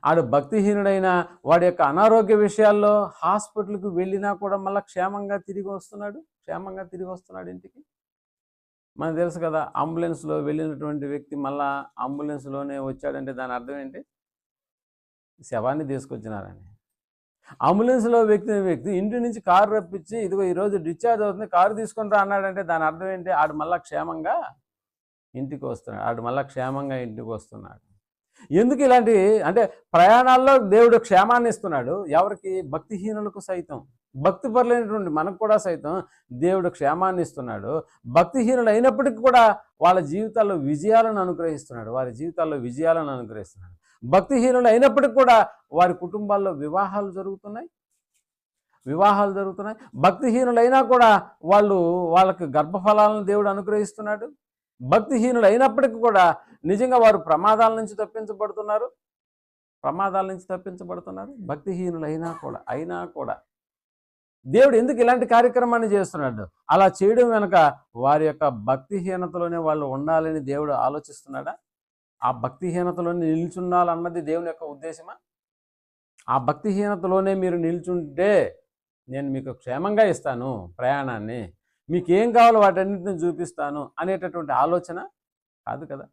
ఆడు భక్తిహీనుడైన వాడి యొక్క అనారోగ్య విషయాల్లో హాస్పిటల్కి వెళ్ళినా కూడా మళ్ళీ క్షేమంగా తిరిగి వస్తున్నాడు ఇంటికి. మనకు తెలుసు కదా, అంబులెన్స్లో వెళ్ళినటువంటి వ్యక్తి మళ్ళా అంబులెన్స్లోనే వచ్చాడంటే దాని అర్థం ఏంటి? శవాన్ని తీసుకొచ్చినారని. అంబులెన్స్లో వ్యక్తి ఇంటి నుంచి కారు రప్పించి ఇదిగో ఈరోజు డిశ్చార్జ్ అవుతుంది, కారు తీసుకొని రా అన్నాడంటే దాని అర్థం ఏంటి? ఆడు మళ్ళా క్షేమంగా ఇంటికి వస్తున్నాడు. ఎందుకు ఇలాంటి అంటే ప్రయాణాల్లో దేవుడు క్షేమాన్ని ఇస్తున్నాడు. ఎవరికి? భక్తిహీనులకు సైతం, భక్తి పరులైనటువంటి మనకు కూడా సైతం దేవుడు క్షేమాన్ని ఇస్తున్నాడు. భక్తిహీనులు అయినప్పటికీ కూడా వారి జీవితాల్లో విజయాలను అనుగ్రహిస్తున్నాడు. భక్తిహీనులు అయినప్పటికీ కూడా వారి కుటుంబాల్లో వివాహాలు జరుగుతున్నాయి. భక్తిహీనులైనా కూడా వాళ్ళకి గర్భఫలాలను దేవుడు అనుగ్రహిస్తున్నాడు. భక్తిహీనులు అయినప్పటికీ కూడా నిజంగా వారు ప్రమాదాల నుంచి తప్పించబడుతున్నారు. భక్తిహీనులు అయినా కూడా దేవుడు ఎందుకు ఇలాంటి కార్యక్రమాన్ని చేస్తున్నాడు? అలా చేయడం వెనుక వారి యొక్క భక్తిహీనతలోనే వాళ్ళు ఉండాలని దేవుడు ఆలోచిస్తున్నాడా? ఆ భక్తిహీనతలోనే నిల్చుండాలన్నది దేవుని యొక్క ఉద్దేశమా? ఆ భక్తిహీనతలోనే మీరు నిల్చుంటే నేను మీకు క్షేమంగా ఇస్తాను ప్రయాణాన్ని, మీకు ఏం కావాలో వాటన్నిటిని చూపిస్తాను అనేటటువంటి ఆలోచన కాదు కదా.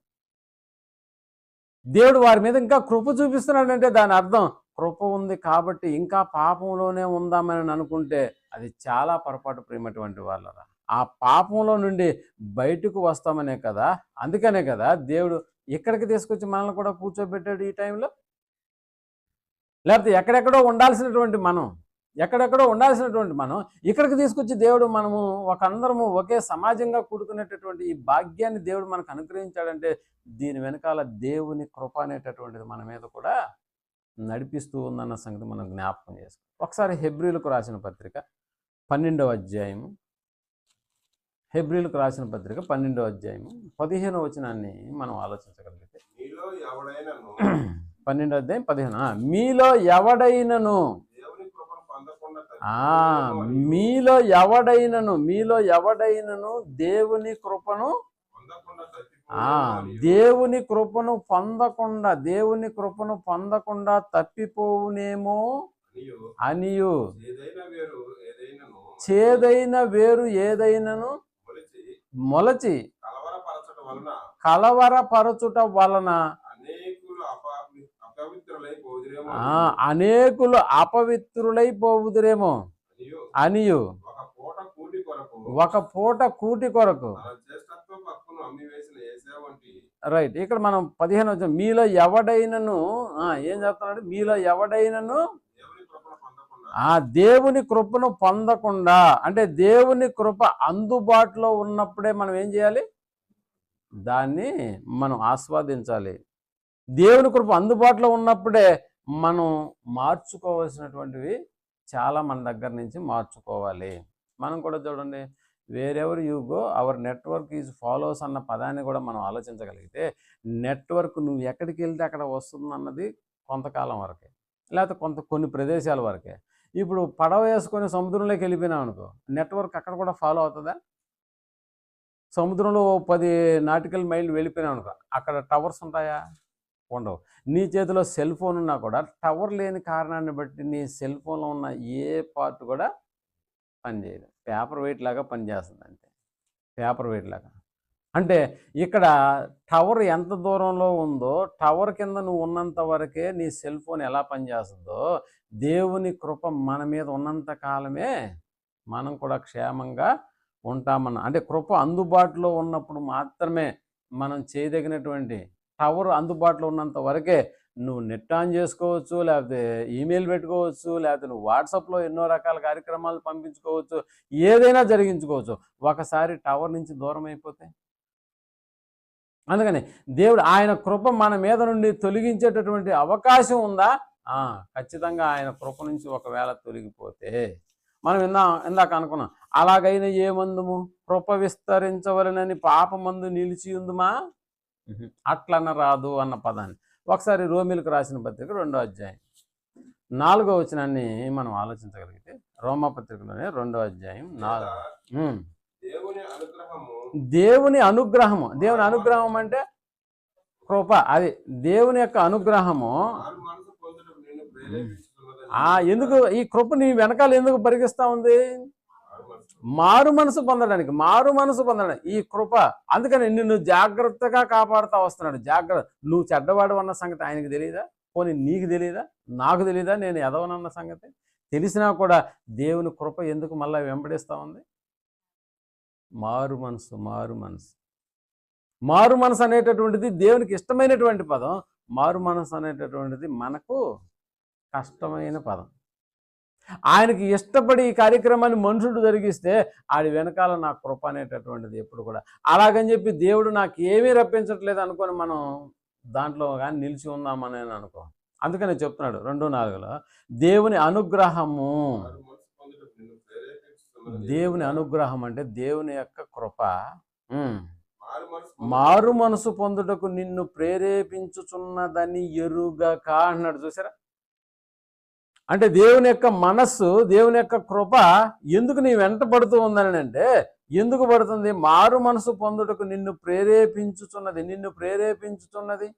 దేవుడు వారి మీద ఇంకా కృప చూపిస్తున్నాడంటే దాని అర్థం కృప ఉంది కాబట్టి ఇంకా పాపంలోనే ఉందామని అనుకుంటే అది చాలా పొరపాటు. ప్రియమైనటువంటి వాళ్ళరా, ఆ పాపంలో నుండి బయటకు వస్తామనే కదా, అందుకనే కదా దేవుడు ఇక్కడికి తీసుకొచ్చి మనల్ని కూడా కూర్చోబెట్టాడు ఈ టైంలో. లేకపోతే ఎక్కడెక్కడో ఉండాల్సినటువంటి మనం ఇక్కడికి తీసుకొచ్చి దేవుడు మనము అందరము ఒకే సమాజంగా కూడుకునేటటువంటి ఈ భాగ్యాన్ని దేవుడు మనకు అనుగ్రహించాడంటే దీని వెనకాల దేవుని కృప అనేటటువంటిది మన మీద కూడా నడిపిస్తూ ఉందన్న సంగతి మనం జ్ఞాపకం చేసుకో. ఒకసారి హెబ్రీలకు రాసిన పత్రిక 12వ అధ్యాయము 12వ అధ్యాయము 15వ వచనాన్ని మనం ఆలోచించగలిగితే, 12వ అధ్యాయం 15. మీలో ఎవడైనను దేవుని కృపను పొందకుండా తప్పిపోవునేమో అనియు చేదైన వేరు ఏదైనను మొలచి కలవరపరచుట వలన అనేకులు అపవిత్రులైపోవుదురేమో అనియు ఒక పూట కూటి కొరకు. రైట్, ఇక్కడ మనం 15 మీలో ఎవడైనను ఏం చెప్తున్నాడు? మీలో ఎవడైనను దేవుని కృపను పొందకుండా, అంటే దేవుని కృప అందుబాటులో ఉన్నప్పుడే మనం ఏం చేయాలి? దాన్ని మనం ఆస్వాదించాలి. దేవుని కృప అందుబాటులో ఉన్నప్పుడే మనం మార్చుకోవాల్సినటువంటివి చాలా మన దగ్గర నుంచి మార్చుకోవాలి. మనం కూడా చూడండి, wherever you go our network is follows అన్న పదాన్ని కూడా మనం ఆలోచించగలిగితే, నెట్వర్క్ నువ్వు ఎక్కడికి వెళ్తే అక్కడ వస్తుంది అన్నది కొంతకాలం వరకే, లేకపోతే కొన్ని ప్రదేశాల వరకే. ఇప్పుడు పడవ వేసుకొని సముద్రంలోకి వెళ్ళిపోయినావు అనుకో, నెట్వర్క్ అక్కడ కూడా ఫాలో అవుతుందా? సముద్రంలో 10 నాటికల్ మైళ్ళు వెళ్ళిపోయినావు అనుకో, అక్కడ టవర్స్ ఉంటాయా? ఉండవు. నీ చేతిలో సెల్ ఫోన్ ఉన్నా కూడా టవర్ లేని కారణాన్ని బట్టి నీ సెల్ ఫోన్లో ఉన్న ఏ పార్ట్ కూడా పనిచేయదు. పేపర్ వెయిట్ లాగా పనిచేస్తుంది అంతే, పేపర్ వెయిట్ లాగా. అంటే ఇక్కడ టవర్ ఎంత దూరంలో ఉందో, టవర్ కింద నువ్వు ఉన్నంత వరకే నీ సెల్ ఫోన్ ఎలా పనిచేస్తుందో, దేవుని కృప మన మీద ఉన్నంత కాలమే మనం కూడా క్షేమంగా ఉంటామన్న, అంటే కృప అందుబాటులో ఉన్నప్పుడు మాత్రమే మనం చేయదగినటువంటి, టవర్ అందుబాటులో ఉన్నంత వరకే నువ్వు నెట్ ఆన్ చేసుకోవచ్చు, లేకపోతే ఈమెయిల్ పెట్టుకోవచ్చు, లేకపోతే నువ్వు వాట్సాప్లో ఎన్నో రకాల కార్యక్రమాలు పంపించుకోవచ్చు, ఏదైనా జరిగించుకోవచ్చు. ఒకసారి టవర్ నుంచి దూరం అయిపోతే, అందుకని దేవుడు ఆయన కృప మన మీద నుండి తొలగించేటటువంటి అవకాశం ఉందా? ఖచ్చితంగా ఆయన కృప నుంచి ఒకవేళ తొలగిపోతే, మనం ఇందాక అనుకున్నాం, అలాగైనా ఏమందుము కృప విస్తరించవలనని పాపమందు నిలిచి ఉందుమా, అట్లన్న రాదు అన్న పదాన్ని ఒకసారి రోమిలకు రాసిన పత్రిక 2వ అధ్యాయం 4వ వచనాన్ని మనం ఆలోచించగలిగితే, రోమా పత్రికలోనే 2వ అధ్యాయం 4. దేవుని అనుగ్రహము అంటే కృప అది దేవుని యొక్క అనుగ్రహము. మారు మనసు పొందుటకు నిన్ను ప్రేరేపించుతున్నదని ఎందుకు ఈ కృప నీ వెనకాల ఎందుకు పరిగిస్తా ఉంది? మారు మనసు. మారు మనసు పొందడానికి ఈ కృప. అందుకని నిన్ను జాగ్రత్తగా కాపాడుతూ వస్తున్నాడు. జాగ్రత్త. నువ్వు చెడ్డవాడు అన్న సంగతి ఆయనకి తెలియదా? పోనీ నీకు తెలియదా? నాకు తెలియదా నేను ఎదవనన్న సంగతి? తెలిసినా కూడా దేవుని కృప ఎందుకు మళ్ళీ వెంబడిస్తూ ఉంది? మారు మనసు అనేటటువంటిది దేవునికి ఇష్టమైనటువంటి పదం. మారు మనసు అనేటటువంటిది మనకు కష్టమైన పదం. ఆయనకి ఇష్టపడి ఈ కార్యక్రమాన్ని మనుషుడు జరిగిస్తే ఆడి వెనకాల నా కృప అనేటటువంటిది ఎప్పుడు కూడా. అలాగని చెప్పి దేవుడు నాకు ఏమీ రప్పించట్లేదు అనుకొని మనం దాంట్లో కానీ నిలిచి ఉందామని అనుకో. అందుకనే చెప్తున్నాడు 2:4లో దేవుని అనుగ్రహము. మారు మనసు పొందుటకు నిన్ను ప్రేరేపించుతున్నదని దేవుని అనుగ్రహం అంటే దేవుని యొక్క కృప. మారు మనసు మారు మనసు పొందుటకు నిన్ను ప్రేరేపించుచున్నదని ఎరుగక అన్నాడు. చూసారా? అంటే దేవుని యొక్క మనస్సు, దేవుని యొక్క కృప ఎందుకు నీ వెంట పడుతూ ఉందని అంటే, ఎందుకు పడుతుంది? మారు మనసు పొందుటకు నిన్ను ప్రేరేపించుచున్నది.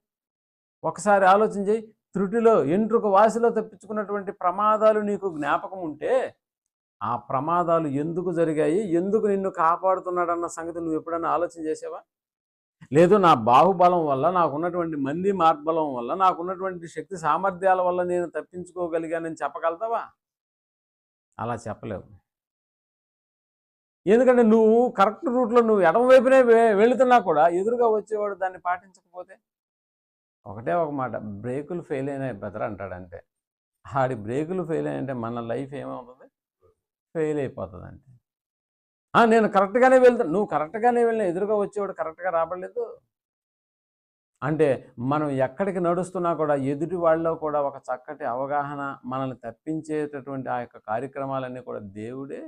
ఒకసారి ఆలోచన చేయి. త్రుటిలో ఎంట్రుక వాసిలో తప్పించుకున్నటువంటి ప్రమాదాలు నీకు జ్ఞాపకం ఉంటే ఆ ప్రమాదాలు ఎందుకు జరిగాయి, ఎందుకు నిన్ను కాపాడుతున్నాడన్న సంగతి నువ్వు ఎప్పుడైనా ఆలోచన చేసావా? లేదు నా బాహుబలం వల్ల, నాకున్నటువంటి మంది మార్బలం వల్ల, నాకున్నటువంటి శక్తి సామర్థ్యాల వల్ల నేను తప్పించుకోగలిగానని చెప్పగలుగుతావా? అలా చెప్పలేవు. ఎందుకంటే నువ్వు కరెక్ట్ రూట్లో నువ్వు ఎడమ వైపునే వెళుతున్నా కూడా ఎదురుగా వచ్చేవాడు దాన్ని పాటించకపోతే ఒకటే ఒక మాట, బ్రేకులు ఫెయిల్ అయినాయి బ్రదర్ అంటాడు. అంతే. ఆడి బ్రేకులు ఫెయిల్ అయ్యంటే మన లైఫ్ ఏమవుతుంది? ఫెయిల్ అయిపోతుంది. అంటే నేను కరెక్ట్గానే వెళ్తాను. నువ్వు కరెక్ట్గానే వెళ్ళిన ఎదురుగా వచ్చేవాడు కరెక్ట్గా రాబడలేదు అంటే మనం ఎక్కడికి నడుస్తున్నా కూడా ఎదుటి వాళ్ళలో కూడా ఒక చక్కటి అవగాహన, మనల్ని తప్పించేటటువంటి ఆ యొక్క కార్యక్రమాలన్నీ కూడా దేవుడే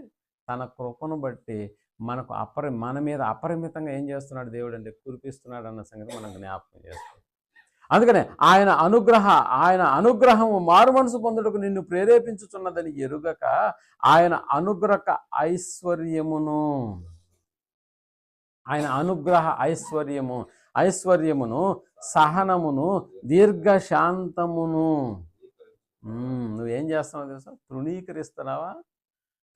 తన కృపను బట్టి మనకు మన మీద అపరిమితంగా ఏం చేస్తున్నాడు దేవుడు అంటే కురిపిస్తున్నాడు అన్న సంగతి మనం జ్ఞాపకం చేస్తాం. అందుకనే ఆయన అనుగ్రహము మారు మనసు పొందుటకు నిన్ను ప్రేరేపించుచున్నదని ఎరుగక ఆయన అనుగ్రహ ఐశ్వర్యమును సహనమును దీర్ఘశాంతమును నువ్వేం చేస్తున్నావు తెలుసా?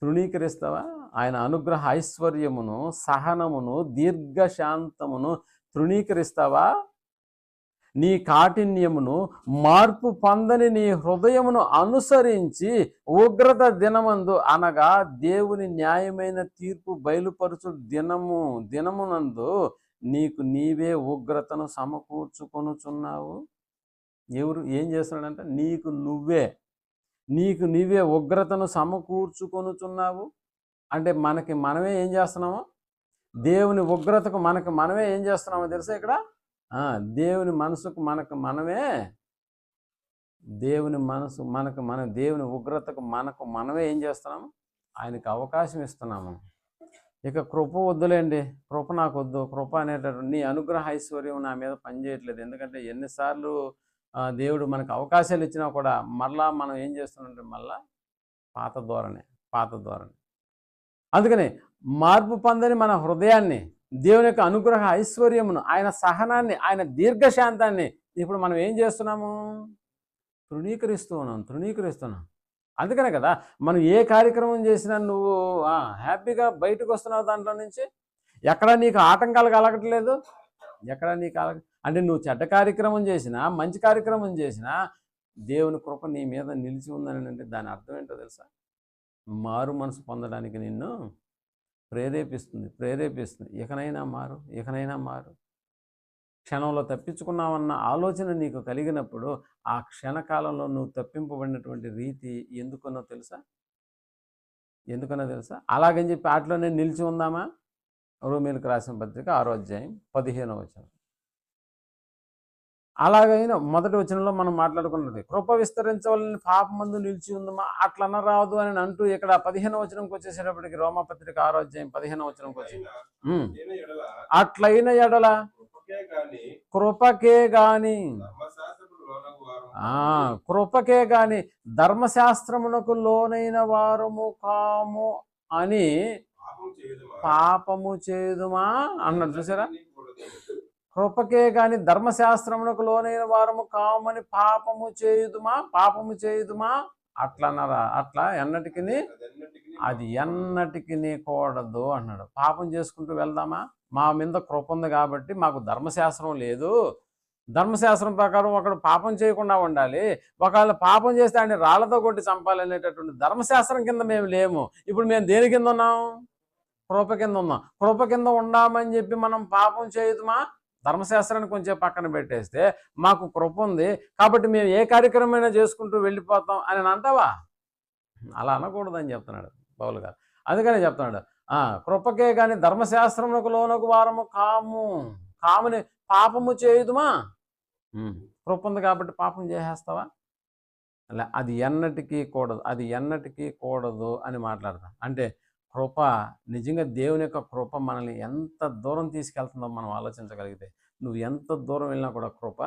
తృణీకరిస్తావా? ఆయన అనుగ్రహ ఐశ్వర్యమును సహనమును దీర్ఘశాంతమును తృణీకరిస్తావా? నీ కాఠిన్యమును మార్పు పొందని నీ హృదయమును అనుసరించి ఉగ్రత దినమందు అనగా దేవుని న్యాయమైన తీర్పు బయలుపరచు దినమునందు నీకు నీవే ఉగ్రతను సమకూర్చుకొనుచున్నావు. ఎవరు ఏం చేస్తున్నాడంటే నీకు నీవే ఉగ్రతను సమకూర్చుకొనుచున్నావు. అంటే మనమే ఏం చేస్తున్నామో, దేవుని ఉగ్రతకు మనమే ఏం చేస్తున్నామో తెలుసా? ఇక్కడ దేవుని మనసుకు దేవుని ఉగ్రతకు మనమే ఏం చేస్తున్నాము? ఆయనకు అవకాశం ఇస్తున్నాము. ఇక కృప వద్దులేండి, కృప నాకు వద్దు, కృప అనేటటువంటి నీ అనుగ్రహ ఐశ్వర్యం నా మీద పనిచేయట్లేదు. ఎందుకంటే ఎన్నిసార్లు దేవుడు మనకు అవకాశాలు ఇచ్చినా కూడా మళ్ళా మనం ఏం చేస్తున్నామంటే మళ్ళా పాత ధోరణి. అందుకని మార్పు పొందని మన హృదయాన్ని, దేవుని యొక్క అనుగ్రహ ఐశ్వర్యమును, ఆయన సహనాన్ని, ఆయన దీర్ఘశాంతాన్ని ఇప్పుడు మనం ఏం చేస్తున్నాము? తృణీకరిస్తున్నాం. అందుకనే కదా మనం ఏ కార్యక్రమం చేసినా నువ్వు హ్యాపీగా బయటకు వస్తున్నావు దాంట్లో నుంచి. ఎక్కడ నీకు ఆటంకాలు కలగట్లేదు. అంటే నువ్వు చెడ్డ కార్యక్రమం చేసినా, మంచి కార్యక్రమం చేసినా దేవుని కృప నీ మీద నిలిచి ఉందని అంటే దాని అర్థం ఏంటో తెలుసా? మారు మనసు పొందడానికి నిన్ను ప్రేరేపిస్తుంది. ఇకనైనా మారు. క్షణంలో తప్పించుకున్నావన్న ఆలోచన నీకు కలిగినప్పుడు ఆ క్షణకాలంలో నువ్వు తప్పింపబడినటువంటి రీతి ఎందుకనో తెలుసా? అలాగని చెప్పి వాటిలోనే నిలిచి ఉందామా? రోమీయులకు రాసిన పత్రిక 6వ అధ్యాయం 15వ వచనం. అలాగైనా మొదటి వచనంలో మనం మాట్లాడుకున్నది కృప విస్తరించవాలని పాపమందు నిలిచి ఉందమా అట్లా అనరాదు అని అంటూ ఇక్కడ 15వ వచనంకి వచ్చేసేటప్పటికి రోమపత్రిక 6వ అధ్యాయం 15వ వచనంకి వచ్చి అట్లయిన ఎడల కృపకే గాని ధర్మశాస్త్రమునకు లోనైన వారము కాము అని పాపము చేదుమా అన్నాడు. చూసారా? కృపకే గాని ధర్మశాస్త్రమునకు లోనైన వారము కామని పాపము చేయుదుమా అట్లన్నారా? అట్లా ఎన్నటికి అదన్నిటికీ అది ఎన్నటికి కూడదు అన్నాడు. పాపం చేసుకుంటూ వెళ్దామా? మా మీద కృప ఉంది కాబట్టి మాకు ధర్మశాస్త్రం లేదు. ధర్మశాస్త్రం ప్రకారం ఒకడు పాపం చేయకుండా ఉండాలి. ఒకవేళ పాపం చేస్తే ఆయన రాళ్లతో కొట్టి చంపాలనేటటువంటి ధర్మశాస్త్రం కింద మేము లేము. ఇప్పుడు మేము దేని కింద ఉన్నాం? కృప కింద ఉన్నాం. కృప కింద ఉన్నామని చెప్పి మనం పాపం చేయదుమా? ధర్మశాస్త్రాన్ని కొంచెం పక్కన పెట్టేస్తే మాకు కృప ఉంది కాబట్టి మేము ఏ కార్యక్రమమైనా చేసుకుంటూ వెళ్ళిపోతాం అని అంటావా? అలా అనకూడదని చెప్తున్నాడు పౌలు గారు. అందుకనే చెప్తున్నాడు, కృపకే కానీ ధర్మశాస్త్రమునకు లోనకు వారము కాముని పాపము చేయుదుమా? కృప ఉంది కాబట్టి పాపం చేసేస్తావా? అలా అది ఎన్నటికీ కూడదు అని మాట్లాడతాం. అంటే కృప నిజంగా దేవుని యొక్క కృప మనల్ని ఎంత దూరం తీసుకెళ్తుందో మనం ఆలోచించగలిగితే, నువ్వు ఎంత దూరం వెళ్ళినా కూడా కృప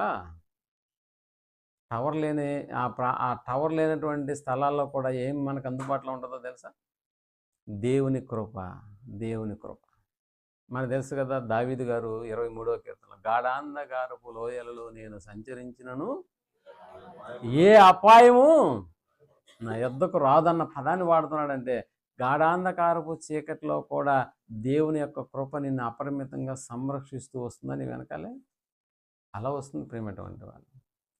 ఆ టవర్ లేనటువంటి స్థలాల్లో కూడా ఏం మనకు అందుబాటులో ఉంటుందో తెలుసా? దేవుని కృప. మనకు తెలుసు కదా, దావీదు గారు 23వ కీర్తనలో గాఢాంధకారపు లోయలలో నేను సంచరించినను ఏ అపాయము నా యొద్దకు రాదన్న పదాన్ని వాడుతున్నాడంటే, గాఢాంధకారపు చీకటిలో కూడా దేవుని యొక్క కృప నిన్ను అపరిమితంగా సంరక్షిస్తూ వస్తుందని వెనకాలే అలా వస్తుంది ప్రేమటువంటి వాళ్ళు,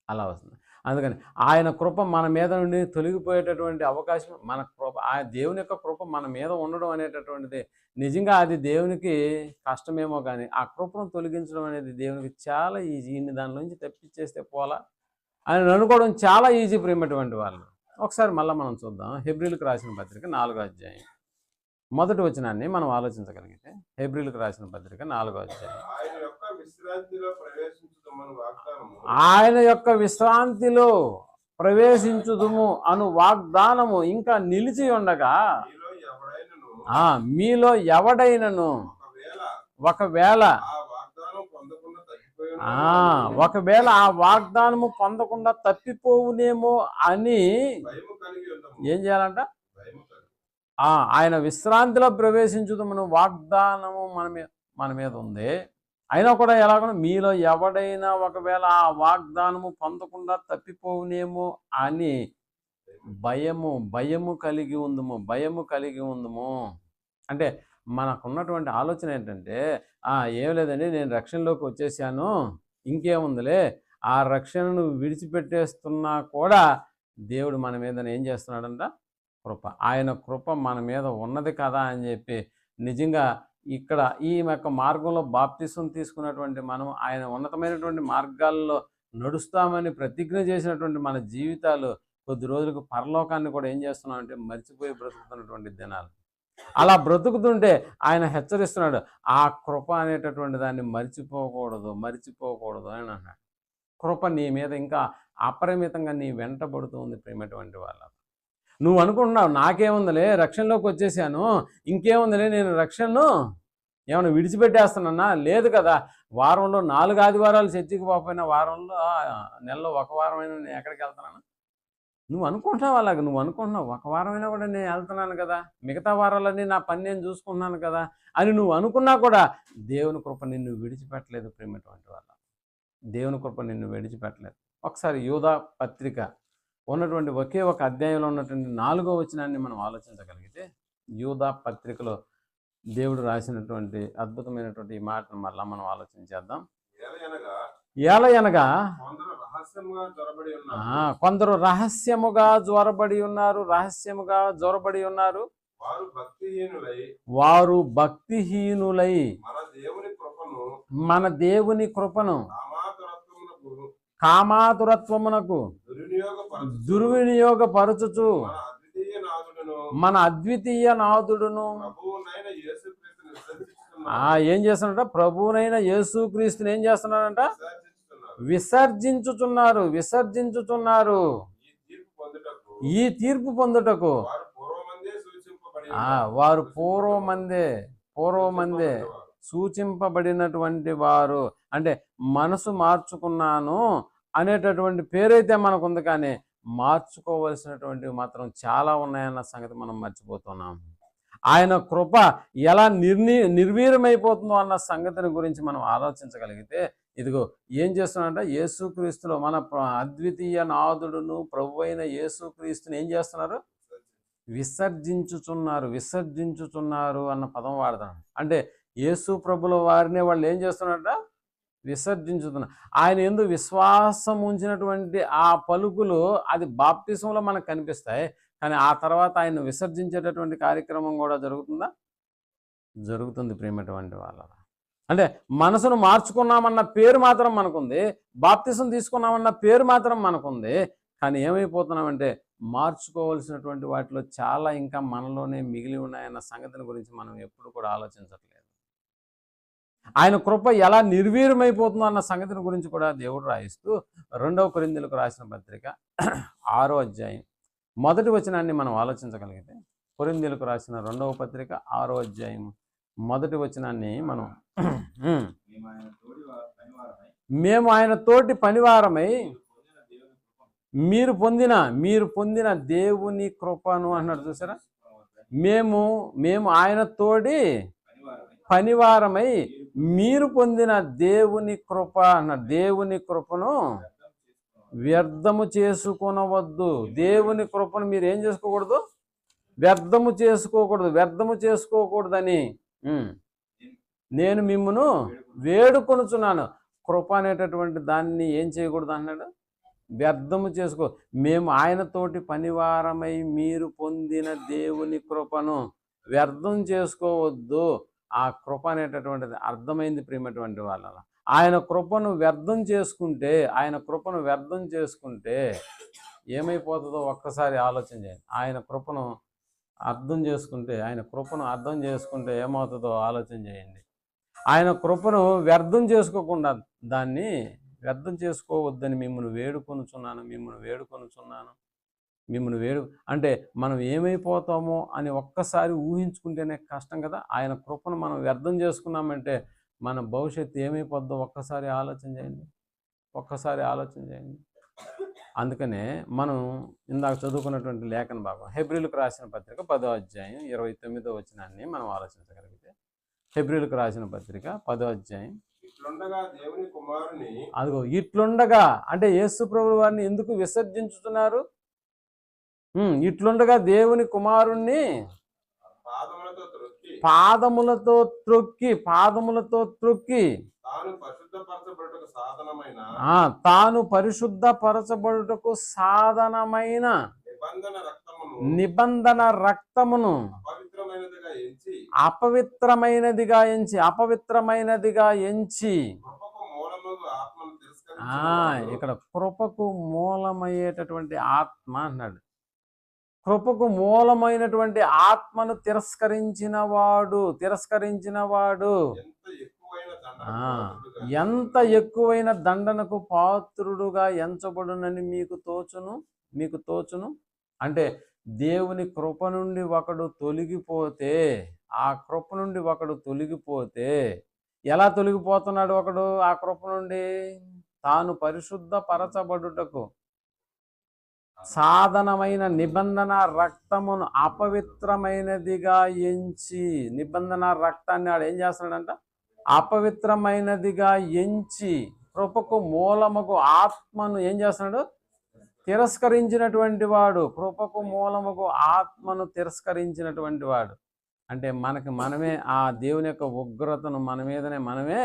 అలా వస్తుంది. అందుకని ఆయన కృప మన మీద నుండి తొలగిపోయేటటువంటి అవకాశం, మన కృప దేవుని యొక్క కృప మన మీద ఉండడం అనేటటువంటిది నిజంగా అది దేవునికి కష్టమేమో కానీ ఆ కృపను తొలగించడం అనేది దేవునికి చాలా ఈజీ. ఇన్ని దాని నుంచి తప్పించేస్తే పోలా అని అనుకోవడం చాలా ఈజీ ప్రేమటువంటి వాళ్ళు. ఒకసారి మళ్ళీ మనం చూద్దాం. హెబ్రీలకు రాసిన పత్రిక 4వ అధ్యాయం మొదటి వచనాన్ని మనం ఆలోచించగలిగితే, హెబ్రీలకు రాసిన పత్రిక 4వ అధ్యాయం ఆయన యొక్క విశ్రాంతిలో ప్రవేశించుదుము అను వాగ్దానము ఇంకా నిలిచి ఉండగా, మీలో ఎవడైనను ఒకవేళ ఆ వాగ్దానము పొందకుండా తప్పిపోవునేమో అని ఏం చేయాలంట? ఆయన విశ్రాంతిలో ప్రవేశించుదమను వాగ్దానము మన మీద ఉంది. అయినా కూడా ఎలాగో మీలో ఎవడైనా ఒకవేళ ఆ వాగ్దానము పొందకుండా తప్పిపోవునేమో అని భయము కలిగి ఉందము. అంటే మనకున్నటువంటి ఆలోచన ఏంటంటే, ఏం లేదండి, నేను రక్షణలోకి వచ్చేసాను, ఇంకేముందిలే, ఆ రక్షణను విడిచిపెట్టేస్తున్నా కూడా దేవుడు మన మీద ఏం చేస్తున్నాడంట? కృప. ఆయన కృప మన మీద ఉన్నది కదా అని చెప్పి నిజంగా ఇక్కడ ఈ యొక్క మార్గంలో బాప్తిసం తీసుకున్నటువంటి మనం ఆయన ఉన్నతమైనటువంటి మార్గాల్లో నడుస్తామని ప్రతిజ్ఞ చేసినటువంటి మన జీవితాలు కొద్ది రోజులకు పరలోకాన్ని కూడా ఏం చేస్తున్నామంటే మర్చిపోయి బ్రతుకుతున్నటువంటి దినాలు. అలా బ్రతుకుతుంటే ఆయన హెచ్చరిస్తున్నాడు, ఆ కృప అనేటటువంటి దాన్ని మర్చిపోకూడదు అని అన్నాడు. కృప నీ మీద ఇంకా అపరిమితంగా నీ వెంటబడుతుంది ప్రేమటువంటి వాళ్ళ. నువ్వు అనుకుంటున్నావు నాకేముందిలే, రక్షణలోకి వచ్చేసాను, ఇంకేముందిలే, నేను రక్షణను ఏమైనా విడిచిపెట్టేస్తానన్నా? లేదు కదా. వారంలో 4 ఆదివారాలు చర్చికి పోకపోయినా వారంలో నెలలో ఒక వారమైనా నేను ఎక్కడికి వెళ్తున్నాను? నువ్వు అనుకుంటున్నావు అలాగ, ఒక వారమైనా కూడా నేను వెళ్తున్నాను కదా, మిగతా వారాలన్నీ నా పని నేను చూసుకుంటున్నాను కదా అని నువ్వు అనుకున్నా కూడా దేవుని కృప నిన్ను విడిచిపెట్టలేదు ప్రేమటువంటి వాళ్ళ. దేవుని కృప నిన్ను విడిచిపెట్టలేదు. ఒకసారి యూదా పత్రిక ఉన్నటువంటి ఒకే ఒక అధ్యాయంలో ఉన్నటువంటి 4వ వచనాన్ని మనం ఆలోచించగలిగితే, యూదా పత్రికలో దేవుడు రాసినటువంటి అద్భుతమైనటువంటి ఈ మాటను మళ్ళా మనం ఆలోచించేద్దాం. ఏలయనగా కొందరు రహస్యముగా జొరబడి ఉన్నారు, వారు భక్తిహీనులై మన దేవుని కృపను కామాతురత్వమునకు దుర్వినియోగపరచుచు మన అద్వితీయ నాథుడును ఏం చేస్తున్నాడంట? ప్రభువునైన యేసుక్రీస్తుని ఏం చేస్తున్నాడంట? విసర్జించుచున్నారు. ఈ తీర్పు పొందుటకు వారు పూర్వమందే సూచింపబడినటువంటి వారు. అంటే మనసు మార్చుకున్నాను అనేటటువంటి పేరైతే మనకుంది, కానీ మార్చుకోవలసినటువంటివి మాత్రం చాలా ఉన్నాయన్న సంగతి మనం మర్చిపోతున్నాం. ఆయన కృప ఎలా నిర్వీర్యమైపోతుందో అన్న సంగతిని గురించి మనం ఆలోచించగలిగితే, ఇదిగో ఏం చేస్తున్నారంటే యేసుక్రీస్తులో మన అద్వితీయ నాథుడును ప్రభు అయిన యేసుక్రీస్తుని ఏం చేస్తున్నారు? విసర్జించుచున్నారు అన్న పదం వాడతాను. అంటే యేసు ప్రభుల వారిని వాళ్ళు ఏం చేస్తున్నారట? విసర్జించుతున్నారు. ఆయన యందు విశ్వాసం ఉంచినటువంటి ఆ పలుకులు అది బాప్తిసంలో మనకు కనిపిస్తాయి. కానీ ఆ తర్వాత ఆయన విసర్జించేటటువంటి కార్యక్రమం కూడా జరుగుతుందా? జరుగుతుంది ప్రియమైనటువంటి వాళ్ళ. అంటే మనసును మార్చుకున్నామన్న పేరు మాత్రం మనకుంది, బాప్తిసం తీసుకున్నామన్న పేరు మాత్రం మనకుంది. కానీ ఏమైపోతున్నామంటే మార్చుకోవాల్సినటువంటి వాటిలో చాలా ఇంకా మనలోనే మిగిలి ఉన్నాయన్న సంగతిని గురించి మనం ఎప్పుడు కూడా ఆలోచించట్లేదు. ఆయన కృప ఎలా నిర్వీర్యమైపోతుందో అన్న సంగతిని గురించి కూడా దేవుడు రాయిస్తూ 2 కొరింథీయులకు రాసిన పత్రిక 6వ అధ్యాయం 1వ వచనాన్ని మనం ఆలోచించగలిగితే, కొరింథీయులకు రాసిన 2వ పత్రిక 6వ అధ్యాయం 1వ వచనాన్ని మనం మేము ఆయన తోటి పనివారమై మీరు పొందిన దేవుని కృపను అన్నాడు. చూసారా? మేము ఆయన తోటి పనివారమై మీరు పొందిన దేవుని కృప అన్నాడు. దేవుని కృపను వ్యర్థము చేసుకొనవద్దు. దేవుని కృపను మీరు ఏం చేసుకోకూడదు? వ్యర్థము చేసుకోకూడదని నేను మిమ్మును వేడుకొనుచున్నాను. కృప అనేటటువంటి దాన్ని ఏం చేయకూడదు అన్నాడు? వ్యర్థము చేసుకో. మేము ఆయనతోటి పనివారమై మీరు పొందిన దేవుని కృపను వ్యర్థం చేసుకోవద్దు. ఆ కృప అనేటటువంటిది అర్థమైంది ప్రియమైనటువంటి వాళ్ళ. ఆయన కృపను వ్యర్థం చేసుకుంటే ఏమైపోతుందో ఒక్కసారి ఆలోచన చేయండి. ఆయన కృపను అర్థం చేసుకుంటే ఏమవుతుందో ఆలోచన చేయండి. ఆయన కృపను వ్యర్థం చేసుకోకుండా దాన్ని వ్యర్థం చేసుకోవద్దని మిమ్మల్ని వేడుకొనుచున్నాను. అంటే మనం ఏమైపోతామో అని ఒక్కసారి ఊహించుకుంటేనే కష్టం కదా. ఆయన కృపను మనం వ్యర్థం చేసుకున్నామంటే మన భవిష్యత్తు ఏమైపోద్దో ఒక్కసారి ఆలోచన చేయండి. అందుకనే మనం ఇందాక చదువుకున్నటువంటి లేఖన భాగం హెబ్రీయులకు రాసిన పత్రిక 10వ అధ్యాయం 29వ వచనాన్ని మనం ఆలోచించగలిగితే, హెబ్రీయులకు రాసిన పత్రిక 10వ అధ్యాయం అదిగో ఇట్లుండగా అంటే యేసు ప్రభువు వారిని ఎందుకు విసర్జించుతున్నారు? ఇట్లుండగా దేవుని కుమారుణ్ణి పాదములతో త్రొక్కి తాను పరిశుద్ధపరచబడుటకు సాధనమైన నిబంధన రక్తమును అపవిత్రమైనదిగా ఎంచి ఇక్కడ కృపకు మూలమయ్యేటటువంటి ఆత్మ అన్నాడు. కృపకు మూలమైనటువంటి ఆత్మను తిరస్కరించిన వాడు ఎంత ఎక్కువైన దండనకు పాత్రుడుగా ఎంచబడునని మీకు తోచును. అంటే దేవుని కృప నుండి ఒకడు తొలగిపోతే, ఆ కృప నుండి ఒకడు తొలగిపోతే ఎలా తొలగిపోతున్నాడు? ఒకడు ఆ కృప నుండి తాను పరిశుద్ధపరచబడుటకు సాధనమైన నిబంధన రక్తమును అపవిత్రమైనదిగా ఎంచి, నిబంధన రక్తాన్ని ఆడు ఏం చేస్తున్నాడంట? అపవిత్రమైనదిగా ఎంచి కృపకు మూలముకు ఆత్మను ఏం చేస్తున్నాడు? తిరస్కరించినటువంటి వాడు. కృపకు మూలముకు ఆత్మను తిరస్కరించినటువంటి వాడు అంటే మనమే ఆ దేవుని యొక్క ఉగ్రతను మన మీదనే మనమే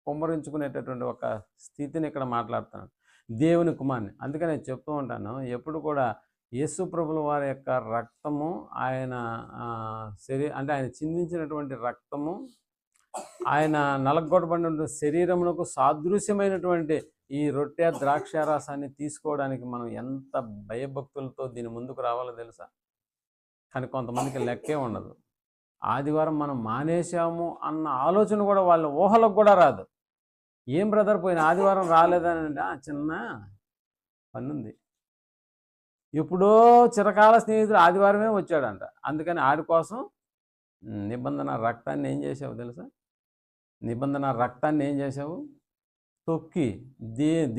కుమ్మరించుకునేటటువంటి ఒక స్థితిని ఇక్కడ మాట్లాడుతున్నాడు దేవుని కుమారుని. అందుకని నేను చెప్తూ ఉంటాను, ఎప్పుడు కూడా యేసు ప్రభుల వారి యొక్క రక్తము, ఆయన అంటే ఆయన చిందించినటువంటి రక్తము, ఆయన నలగొట్టబడిన శరీరమునకు సాదృశ్యమైనటువంటి ఈ రొట్టె ద్రాక్షారసాన్ని తీసుకోవడానికి మనం ఎంత భయభక్తులతో దీని ముందుకు రావాలో తెలుసా? కానీ కొంతమందికి లెక్కే ఉండదు. ఆదివారం మనం మానేశాము అన్న ఆలోచన కూడా వాళ్ళ ఊహలకు కూడా రాదు. ఏం బ్రదర్ పోయిన ఆదివారం రాలేదని అంటే చిన్న పనుంది. ఎప్పుడో చిరకాల స్నేహితుడు ఆదివారమే వచ్చాడంట. అందుకని ఆడి కోసం నిబంధన రక్తాన్ని ఏం చేసావు తెలుసా? నిబంధన రక్తాన్ని ఏం చేసావు? తొక్కి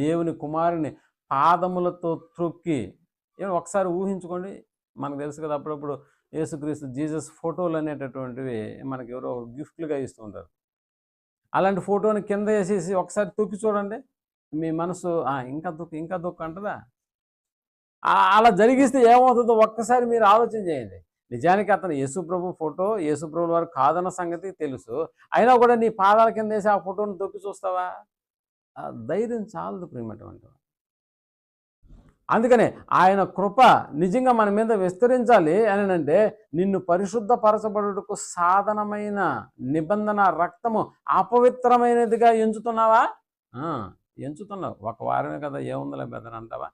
దేవుని కుమారుని పాదములతో త్రొక్కి. ఒకసారి ఊహించుకోండి. మనకు తెలుసు కదా, అప్పుడప్పుడు యేసుక్రీస్తు జీసస్ ఫోటోలు అనేటటువంటివి మనకి ఎవరో గిఫ్ట్లుగా ఇస్తూ ఉంటారు. అలాంటి ఫోటోని కింద వేసేసి ఒకసారి తొక్కి చూడండి, మీ మనసు ఇంకా దుక్కు అంటదా? అలా జరిగిస్తే ఏమవుతుందో ఒక్కసారి మీరు ఆలోచన చేయండి. నిజానికి అతను యేసుప్రభు ఫోటో, యేసుప్రభు వారు కాదన్న సంగతి తెలుసు. అయినా కూడా నీ పాదాల కింద వేసి ఆ ఫోటోని తొక్కి చూస్తావా? ఆ ధైర్యం చాలదు ప్రియమైనటువంటి. అందుకనే ఆయన కృప నిజంగా మన మీద విస్తరించాలి అని అంటే, నిన్ను పరిశుద్ధపరచబడుటకు సాధనమైన నిబంధన రక్తము అపవిత్రమైనదిగా ఎంచుతున్నావా? ఎంచుతున్నావు. ఒక వారమే కదా, ఏముందలే బెదర్ అంటావా?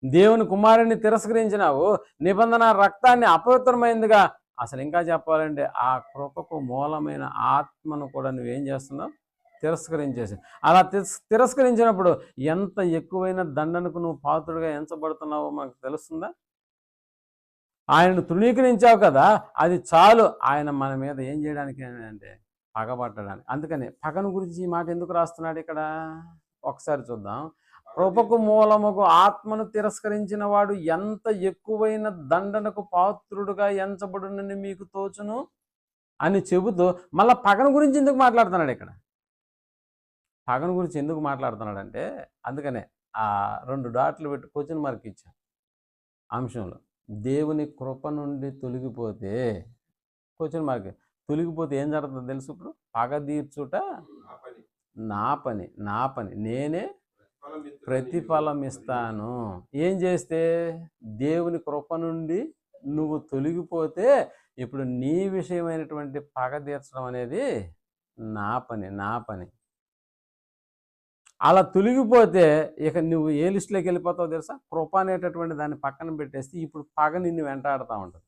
దేవుని కుమారుని తిరస్కరించినావు, నిబంధన రక్తాన్ని అపవిత్రమైనదిగా. అసలు ఇంకా చెప్పాలంటే ఆ కృపకు మూలమైన ఆత్మను కూడా నువ్వేం చేస్తున్నావు? తిరస్కరించేసి. అలా తిరస్కరించినప్పుడు ఎంత ఎక్కువైన దండనకు నువ్వు పాత్రుడిగా ఎంచబడుతున్నావో మనకు తెలుస్తుందా? ఆయనను తృణీకరించావు కదా, అది చాలు ఆయన మన మీద ఏం చేయడానికి అంటే పగబట్టడానికి. అందుకని పగను గురించి ఈ మాట ఎందుకు రాస్తున్నాడు ఇక్కడ ఒకసారి చూద్దాం. కృపకు మూలముకు ఆత్మను తిరస్కరించిన వాడు ఎంత ఎక్కువైన దండనకు పాత్రుడుగా ఎంచబడునని మీకు తోచును అని చెబుతూ మళ్ళీ పగను గురించి ఎందుకు మాట్లాడుతున్నాడు ఇక్కడ? పగను గురించి ఎందుకు మాట్లాడుతున్నాడంటే, అందుకనే ఆ 2 డాట్లు పెట్టి క్వశ్చన్ మార్క్ ఇచ్చాను అంశంలో. దేవుని కృప నుండి తొలగిపోతే క్వశ్చన్ మార్క్ తొలగిపోతే ఏం జరుగుతుందో తెలుసు? ఇప్పుడు పగ తీర్చుట నా పని నేనే ప్రతిఫలం ఇస్తాను. ఏం చేస్తే? దేవుని కృప నుండి నువ్వు తొలగిపోతే ఇప్పుడు నీ విషయమైనటువంటి పగ తీర్చడం అనేది నా పని. అలా తొలగిపోతే ఇక నువ్వు ఏ లిస్టులోకి వెళ్ళిపోతావు తెలుసా? కృప అనేటటువంటి దాన్ని పక్కన పెట్టేస్తే ఇప్పుడు పగ నిన్ను వెంటాడుతూ ఉంటుంది.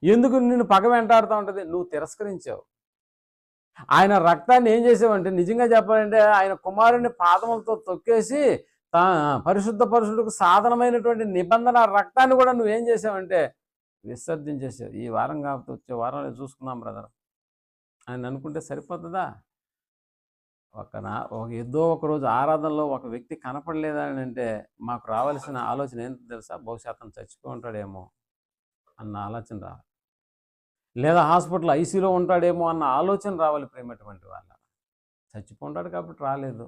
ఎందుకు నిన్ను పగ వెంటాడుతూ ఉంటుంది? నువ్వు తిరస్కరించావు. ఆయన రక్తాన్ని ఏం చేసావంటే, నిజంగా చెప్పాలంటే ఆయన కుమారుని పాదములతో తొక్కేసి పరిశుద్ధకు సాధనమైనటువంటి నిబంధన రక్తాన్ని కూడా నువ్వేం చేసావంటే విసర్జించేసావు. ఈ వారం కాబట్టి వచ్చే వారంలో చూసుకున్నాం బ్రదర్ ఆయన అనుకుంటే సరిపోతుందా? ఏదో ఒక రోజు ఆరాధనలో ఒక వ్యక్తి కనపడలేదని అంటే మాకు రావాల్సిన ఆలోచన ఏంటో తెలుసా? బహుశా అతను చచ్చిపోయి ఉంటాడేమో అన్న ఆలోచన రావాలి, లేదా హాస్పిటల్ ఐసీలో ఉంటాడేమో అన్న ఆలోచన రావాలి. ప్రేమటువంటి వాళ్ళ చచ్చిపోతాడు కాబట్టి రాలేదు,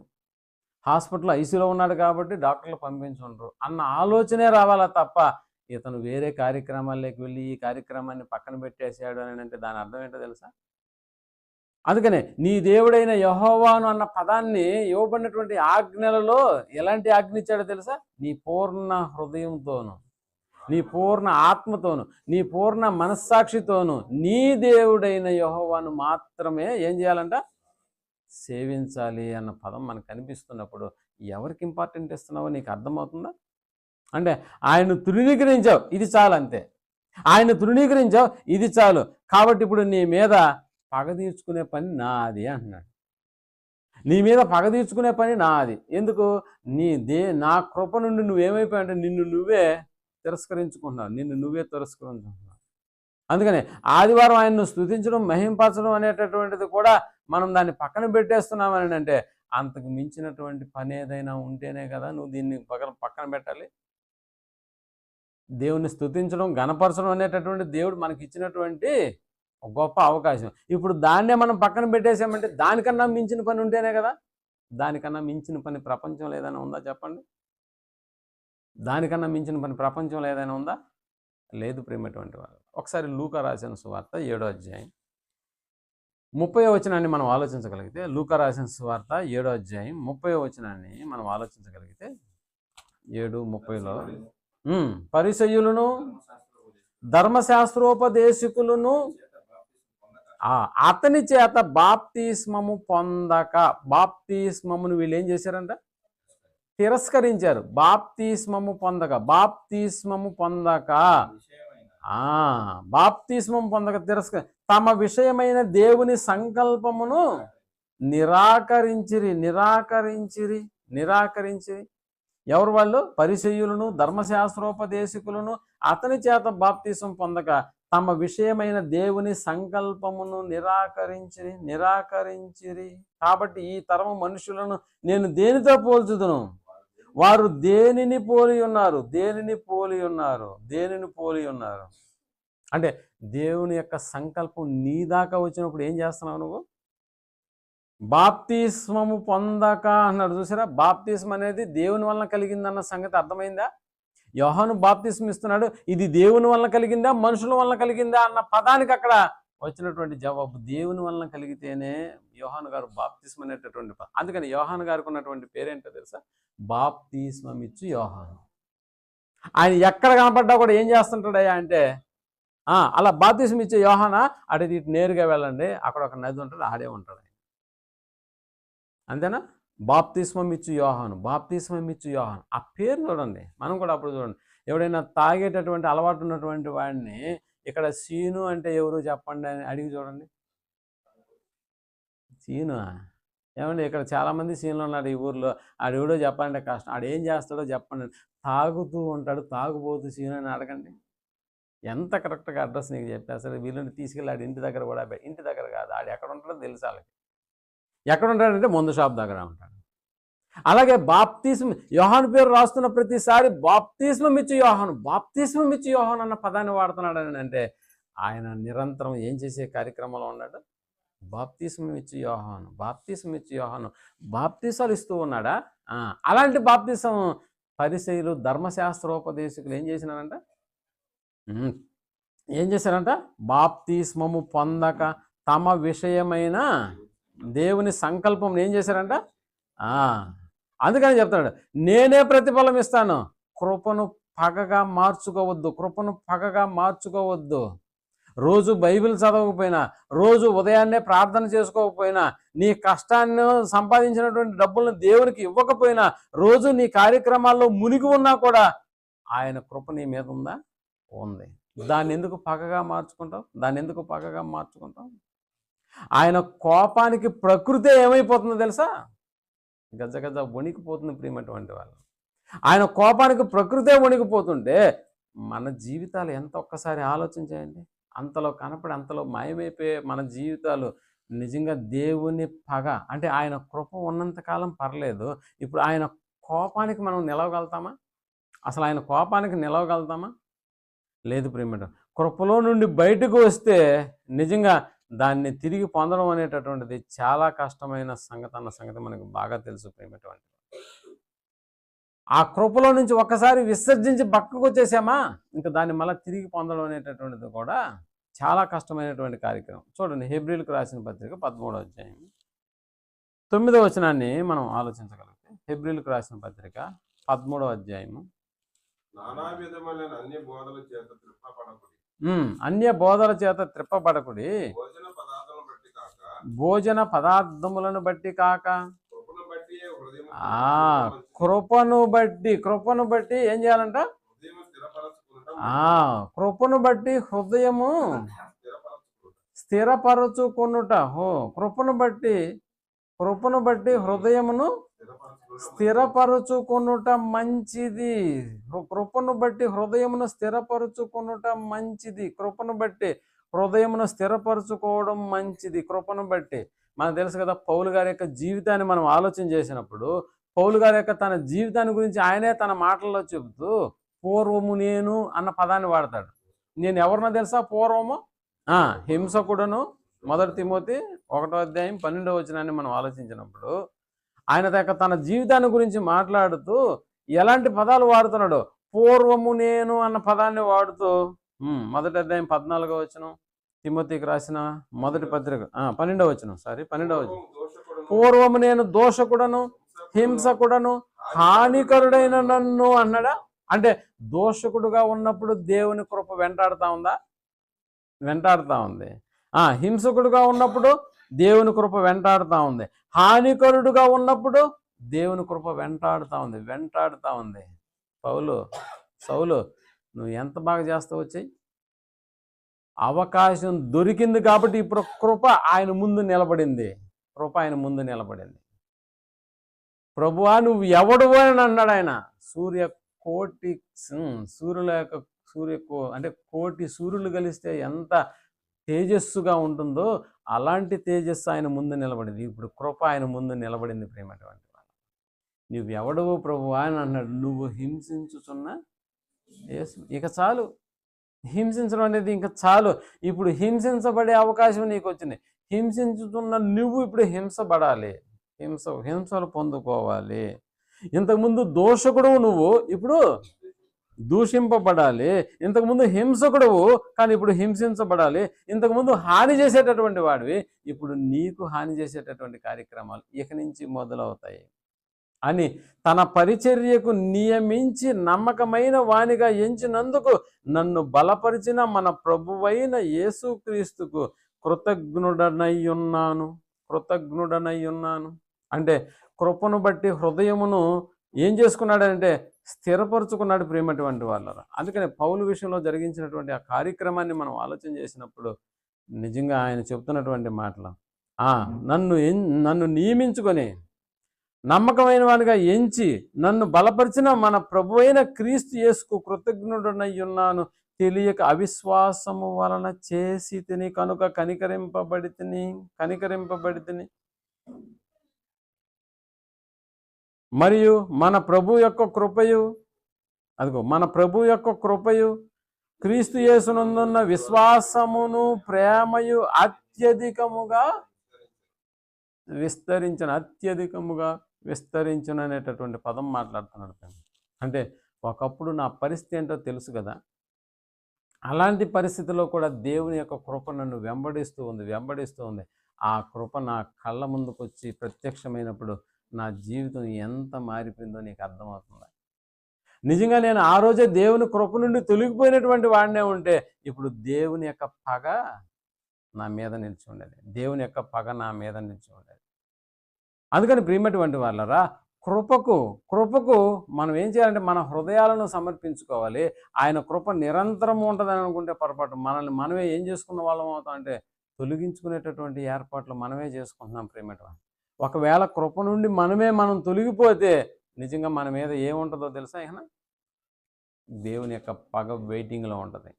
హాస్పిటల్ ఐసీలో ఉన్నాడు కాబట్టి డాక్టర్లు పంపించుండ్రు అన్న ఆలోచనే రావాలా తప్ప ఇతను వేరే కార్యక్రమాల్లోకి వెళ్ళి ఈ కార్యక్రమాన్ని పక్కన పెట్టేశాడు అని అంటే దాని అర్థం ఏంటో తెలుసా? అందుకనే నీ దేవుడైన యెహోవాను అన్న పదాన్ని ఇవ్వబడినటువంటి ఆజ్ఞలలో ఎలాంటి ఆజ్ఞ ఇచ్చాడో తెలుసా? నీ పూర్ణ హృదయంతోను, నీ పూర్ణ ఆత్మతోను, నీ పూర్ణ మనస్సాక్షితోను నీ దేవుడైన యెహోవాను మాత్రమే ఏం చేయాలంట? సేవించాలి అన్న పదం మనకు కనిపిస్తున్నప్పుడు ఎవరికి ఇంపార్టెంట్ ఇస్తున్నావో నీకు అర్థమవుతుందా? అంటే ఆయన తృణీకరించావు, ఇది చాలు అంతే. ఆయన తృణీకరించావు, ఇది చాలు. కాబట్టి ఇప్పుడు నీ మీద పగ తీర్చుకునే పని నాది అంటున్నాడు. నీ మీద పగ తీర్చుకునే పని నాది. ఎందుకు? నా కృప నుండి నువ్వేమైపోయావు అంటే నిన్ను నువ్వే తిరస్కరించుకుంటున్నావు. అందుకని ఆదివారం ఆయన్ను స్తుతించడం, మహింపరచడం అనేటటువంటిది కూడా మనం దాన్ని పక్కన పెట్టేస్తున్నామని అంటే అంతకు మించినటువంటి పని ఏదైనా ఉంటేనే కదా నువ్వు దీన్ని పక్కన పెట్టాలి. దేవుని స్తుతించడం, గణపరచడం అనేటటువంటి దేవుడు మనకి ఇచ్చినటువంటి గొప్ప అవకాశం. ఇప్పుడు దాన్నే మనం పక్కన పెట్టేసామంటే దానికన్నా మించిన పని ఉంటేనే కదా. దానికన్నా మించిన పని ప్రపంచంలో ఏదైనా ఉందా చెప్పండి? దానికన్నా మించిన పని ప్రపంచంలో ఏదైనా ఉందా? లేదు ప్రేమటువంటి వారు. ఒకసారి లూకా రాసిన సువార్త 7వ అధ్యాయం 30వ వచనాన్ని మనం ఆలోచించగలిగితే, లూకా రాసిన సువార్త 7వ అధ్యాయం 30వ వచనాన్ని మనం ఆలోచించగలిగితే 7:30లో పరిసయ్యులను ధర్మశాస్త్రోపదేశకులను అతని చేత బాప్తిస్మము పొందక, బాప్తిస్మమును వీళ్ళు ఏం చేశారంట? తిరస్కరించారు. బాప్తిస్మము పొందక తిరస్కరి తమ విషయమైన దేవుని సంకల్పమును నిరాకరించిరి. ఎవరు వాళ్ళు? పరిసయ్యులను ధర్మశాస్త్రోపదేశకులను అతని చేత బాప్తిస్మం పొందక తమ విషయమైన దేవుని సంకల్పమును నిరాకరించిరి. కాబట్టి ఈ తరము మనుషులను నేను దేనితో పోల్చుదును? వారు దేనిని పోలి ఉన్నారు? అంటే దేవుని యొక్క సంకల్పం నీ దాకా వచ్చినప్పుడు ఏం చేస్తున్నావు నువ్వు? బాప్తిస్మము పొందక అన్నాడు చూసారా? బాప్తిస్మం అనేది దేవుని వలన కలిగిందన్న సంగతి అర్థమైందా? యోహాను బాప్తిస్మం ఇస్తున్నాడు, ఇది దేవుని వలన కలిగిందా మనుషుల వలన కలిగిందా అన్న పదానికి అక్కడ వచ్చినటువంటి జవాబు దేవుని వలన కలిగితేనే యోహాను గారు బాప్తిస్మం అనేటటువంటి పదం. అందుకని యోహాను గారికి ఉన్నటువంటి పేరేంటో తెలుసా? బాప్తిస్మం ఇచ్చు యోహాను. ఆయన ఎక్కడ కనపడ్డా కూడా ఏం చేస్తుంటాడయ్యా అంటే, అలా బాప్తిస్మం ఇచ్చే యోహానా, అటు ఇటు నేరుగా వెళ్ళండి, అక్కడ ఒక నది ఉంటుంది, ఆడే ఉంటాడు. అంతేనా? బాప్తిస్మం ఇచ్చు యోహాను, బాప్తిస్మం ఇచ్చు యోహాను. ఆ పేరు చూడండి. మనం కూడా అప్పుడు చూడండి, ఎవడైనా తాగేటటువంటి అలవాటు ఉన్నటువంటి వాడిని ఇక్కడ సీను అంటే ఎవరు చెప్పండి అని అడిగి చూడండి. సీను ఏమండి, ఇక్కడ చాలామంది సీన్లు ఉన్నారు ఈ ఊర్లో, ఆడెవడో చెప్పాలంటే కష్టం. ఆడేం చేస్తాడో చెప్పండి. తాగుతూ ఉంటాడు, తాగుబోతు సీను అని అడగండి. ఎంత కరెక్ట్గా అడ్రస్ నీకు చెప్పేస్తారు. వీళ్ళని తీసుకెళ్ళి ఆడి ఇంటి దగ్గర కూడా, ఇంటి దగ్గర కాదు, ఆడు ఎక్కడ ఉంటాడో తెలుసు వాళ్ళకి. ఎక్కడ ఉంటాడంటే ముందు షాప్ దగ్గర ఉంటాడు. అలాగే బాప్తిస్మం, యోహాను పేరు రాస్తున్న ప్రతిసారి బాప్తిస్మం ఇచ్చి యోహాను, బాప్తిస్మం ఇచ్చి యోహాను అన్న పదాన్ని వాడుతున్నాడు అని అంటే ఆయన నిరంతరం ఏం చేసే కార్యక్రమంలో ఉన్నాడు? బాప్తిస్మం ఇచ్చి యోహాను, బాప్తిస్మం ఇచ్చి యోహాను, బాప్తిసాలు ఇస్తూ ఉన్నాడా? అలాంటి బాప్తిసం పరిసయ్యులు, ధర్మశాస్త్రోపదేశకులు ఏం చేసినారంట? ఏం చేశారంట? బాప్తిస్మము పొందక తమ విషయమైన దేవుని సంకల్పం ఏం చేశారంట? అందుకని చెప్తాడు, నేనే ప్రతిఫలం ఇస్తాను, కృపను పగగా మార్చుకోవద్దు, కృపను పగగా మార్చుకోవద్దు. రోజు బైబిల్ చదవకపోయినా, రోజు ఉదయాన్నే ప్రార్థన చేసుకోకపోయినా, నీ కష్టాన్ని సంపాదించినటువంటి డబ్బులను దేవునికి ఇవ్వకపోయినా, రోజు నీ కార్యక్రమాల్లో మునిగి ఉన్నా కూడా ఆయన కృప నీ మీద ఉందా? ఉంది. దాన్ని ఎందుకు పగగా మార్చుకుంటావు? ఆయన కోపానికి ప్రకృతే ఏమైపోతుందో తెలుసా? గజగజ వణికిపోతుంది ప్రియమైనటువంటి వాళ్ళు. ఆయన కోపానికి ప్రకృతే వణికిపోతుంటే మన జీవితాలు ఎంత ఒక్కసారి ఆలోచించేయండి. అంతలో కనపడి అంతలో మాయమైపోయే మన జీవితాలు నిజంగా దేవుని పగ అంటే ఆయన కృప ఉన్నంతకాలం పర్లేదు. ఇప్పుడు ఆయన కోపానికి మనం నిలవగలుగుతామా? అసలు ఆయన కోపానికి నిలవగలుగుతామా? లేదు ప్రియమైన. కృపలో నుండి బయటకు వస్తే నిజంగా దాన్ని తిరిగి పొందడం అనేటటువంటిది చాలా కష్టమైన సంగతి అన్న సంగతి మనకు బాగా తెలుసు ప్రియమైనటువంటి. ఆ కృపలో నుంచి ఒక్కసారి విసర్జించి పక్కకు వచ్చేసామా, ఇంకా దాన్ని మళ్ళీ తిరిగి పొందడం అనేటటువంటిది కూడా చాలా కష్టమైనటువంటి కార్యక్రమం. చూడండి, హెబ్రీలకు రాసిన పత్రిక 13వ అధ్యాయం 9వ వచనాన్ని మనం ఆలోచించగలిగితే, హెబ్రీలకు రాసిన పత్రిక 13వ అధ్యాయము, నానా విధమైన అన్య బోధల చేత త్రిప్పబడకుడి, అన్య బోధల చేత త్రిప్పబడకుడి, భోజన పదార్థములను బట్టి కాక, కృపను బట్టి ఏం చేయాలంట? కృపను బట్టి హృదయము స్థిరపరచుకొనుట. కృపను బట్టి హృదయమును స్థిరపరచుకొనుట మంచిది. కృపను బట్టి హృదయమును స్థిరపరచుకొనుట మంచిది. కృపను బట్టి హృదయమును స్థిరపరచుకోవడం మంచిది. కృపను బట్టి మనకు తెలుసు కదా, పౌలు గారి యొక్క జీవితాన్ని మనం ఆలోచన చేసినప్పుడు, పౌలు గారి యొక్క తన జీవితాన్ని గురించి ఆయనే తన మాటల్లో చెబుతూ పూర్వము నేను అన్న పదాన్ని వాడతాడు. నేను ఎవరినో తెలుసా? పూర్వము హింసకుడను. 1 తిమోతి 1వ అధ్యాయం 12వ వచనాన్ని మనం ఆలోచించినప్పుడు ఆయన యొక్క తన జీవితాన్ని గురించి మాట్లాడుతూ ఎలాంటి పదాలు వాడుతున్నాడు? పూర్వము నేను అన్న పదాన్ని వాడుతూ 1వ అధ్యాయం 14వ వచనం, తిమోతికి రాసిన మొదటి పత్రిక 12వ వచనం, 12వ వచనం, పూర్వము నేను దోషకుడను, హింసకుడను, హానికరుడైన నన్ను అన్నాడా? అంటే దోషకుడుగా ఉన్నప్పుడు దేవుని కృప వెంటాడుతూ ఉందా? వెంటాడుతూ ఉంది. హింసకుడుగా ఉన్నప్పుడు దేవుని కృప వెంటాడుతూ ఉంది. హానికరుడుగా ఉన్నప్పుడు దేవుని కృప వెంటాడుతూ ఉంది. సౌలు నువ్వు ఎంత బాగా చేస్తావు? వచ్చి అవకాశం దొరికింది కాబట్టి ఇప్పుడు కృప ఆయన ముందు నిలబడింది. ప్రభువా నువ్వు ఎవడువో అని అన్నాడు ఆయన. కోటి సూర్యులు కలిస్తే ఎంత తేజస్సుగా ఉంటుందో అలాంటి తేజస్సు ఆయన ముందు నిలబడింది. ఇప్పుడు కృప ఆయన ముందు నిలబడింది. ప్రేమటువంటి వాళ్ళు, నువ్వు ఎవడవో ప్రభువా అని అన్నాడు. నువ్వు హింసించుచున్న యేసు, ఇక చాలు, హింసించడం అనేది ఇంకా చాలు. ఇప్పుడు హింసించబడే అవకాశం నీకు వచ్చింది. హింసించుతున్న నువ్వు ఇప్పుడు హింసపడాలి, హింసలు పొందుకోవాలి. ఇంతకుముందు దోషకుడు నువ్వు, ఇప్పుడు దూషింపబడాలి. ఇంతకుముందు హింసకుడువు, కానీ ఇప్పుడు హింసించబడాలి. ఇంతకుముందు హాని చేసేటటువంటి వాడివి, ఇప్పుడు నీకు హాని చేసేటటువంటి కార్యక్రమాలు ఇక నుంచి మొదలవుతాయి అని తన పరిచర్యకు నియమించి నమ్మకమైన వానిగా ఎంచినందుకు నన్ను బలపరిచిన మన ప్రభువైన యేసుక్రీస్తుకు కృతజ్ఞుడనై ఉన్నాను. అంటే కృపను బట్టి హృదయమును ఏం చేసుకున్నాడంటే స్థిరపరుచుకున్నాడు ప్రేమటువంటి వాళ్ళరా. అందుకని పౌలు విషయంలో జరిగించినటువంటి ఆ కార్యక్రమాన్ని మనం ఆలోచన చేసినప్పుడు నిజంగా ఆయన చెప్తున్నటువంటి మాటలు, నన్ను నియమించుకొని నమ్మకమైన వానిగా ఎంచి నన్ను బలపరిచిన మన ప్రభువైన క్రీస్తు యేసుకు కృతజ్ఞుడనై ఉన్నాను. తెలియక అవిశ్వాసము వలన చేసి తిని కనుక కనికరింపబడితిని. మరియు మన ప్రభు యొక్క కృపయు క్రీస్తు యేసునందున్న విశ్వాసమును ప్రేమయు అత్యధికముగా విస్తరించిన అనేటటువంటి పదం మాట్లాడుతున్నాడు. అంటే ఒకప్పుడు నా పరిస్థితి ఏంటో తెలుసు కదా, అలాంటి పరిస్థితిలో కూడా దేవుని యొక్క కృప నన్ను వెంబడిస్తూ ఉంది. ఆ కృప నా కళ్ళ ముందుకు వచ్చి ప్రత్యక్షమైనప్పుడు నా జీవితం ఎంత మారిపోయిందో నీకు అర్థమవుతుంది. నిజంగా నేను ఆ రోజే దేవుని కృప నుండి తొలగిపోయినటువంటి వాడినే ఉంటే ఇప్పుడు దేవుని యొక్క పగ నా మీద నిలిచి ఉండేది. అందుకని ప్రియమైనటువంటి వాళ్ళరా, కృపకు మనం ఏం చేయాలంటే మన హృదయాలను సమర్పించుకోవాలి. ఆయన కృప నిరంతరం ఉంటుందని అనుకుంటే పొరపాటు. మనల్ని మనమే ఏం చేసుకున్న వాళ్ళం అవుతాం అంటే తొలగించుకునేటటువంటి ఏర్పాట్లు మనమే చేసుకుంటున్నాం ప్రియమైనటువంటి. ఒకవేళ కృప నుండి మనం తొలగిపోతే నిజంగా మన మీద ఏముంటుందో తెలుసా? దేవుని యొక్క పగ వెయిటింగ్లో ఉంటుంది.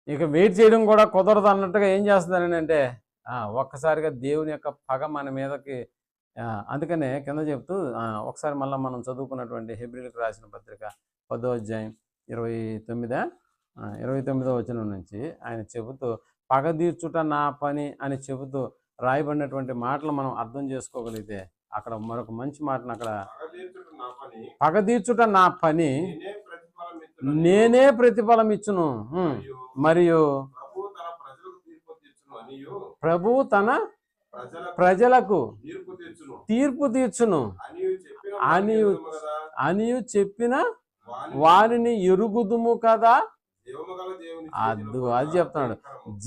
ఇక వెయిట్ చేయడం కూడా కుదరదు అన్నట్టుగా ఏం చేస్తుందని అంటే ఒక్కసారిగా దేవుని యొక్క పగ మన మీదకి. అందుకనే కింద చెప్తూ ఒకసారి మళ్ళీ మనం చదువుకున్నటువంటి హెబ్రీలకు రాసిన పత్రిక 10వ అధ్యాయం 29వ వచనం నుంచి ఆయన చెబుతూ పగ తీర్చుట నా పని అని చెబుతూ రాయబడినటువంటి మాటలు మనం అర్థం చేసుకోగలిగితే అక్కడ మరొక మంచి మాటను అక్కడ పగ తీర్చుట నా పని నేనే ప్రతిఫలం ఇచ్చును, మరియు ప్రభు తన ప్రజలకు తీర్పు తీర్చును అని చెప్పిన వారిని ఎరుగుదుము కదా. అది చెప్తున్నాడు,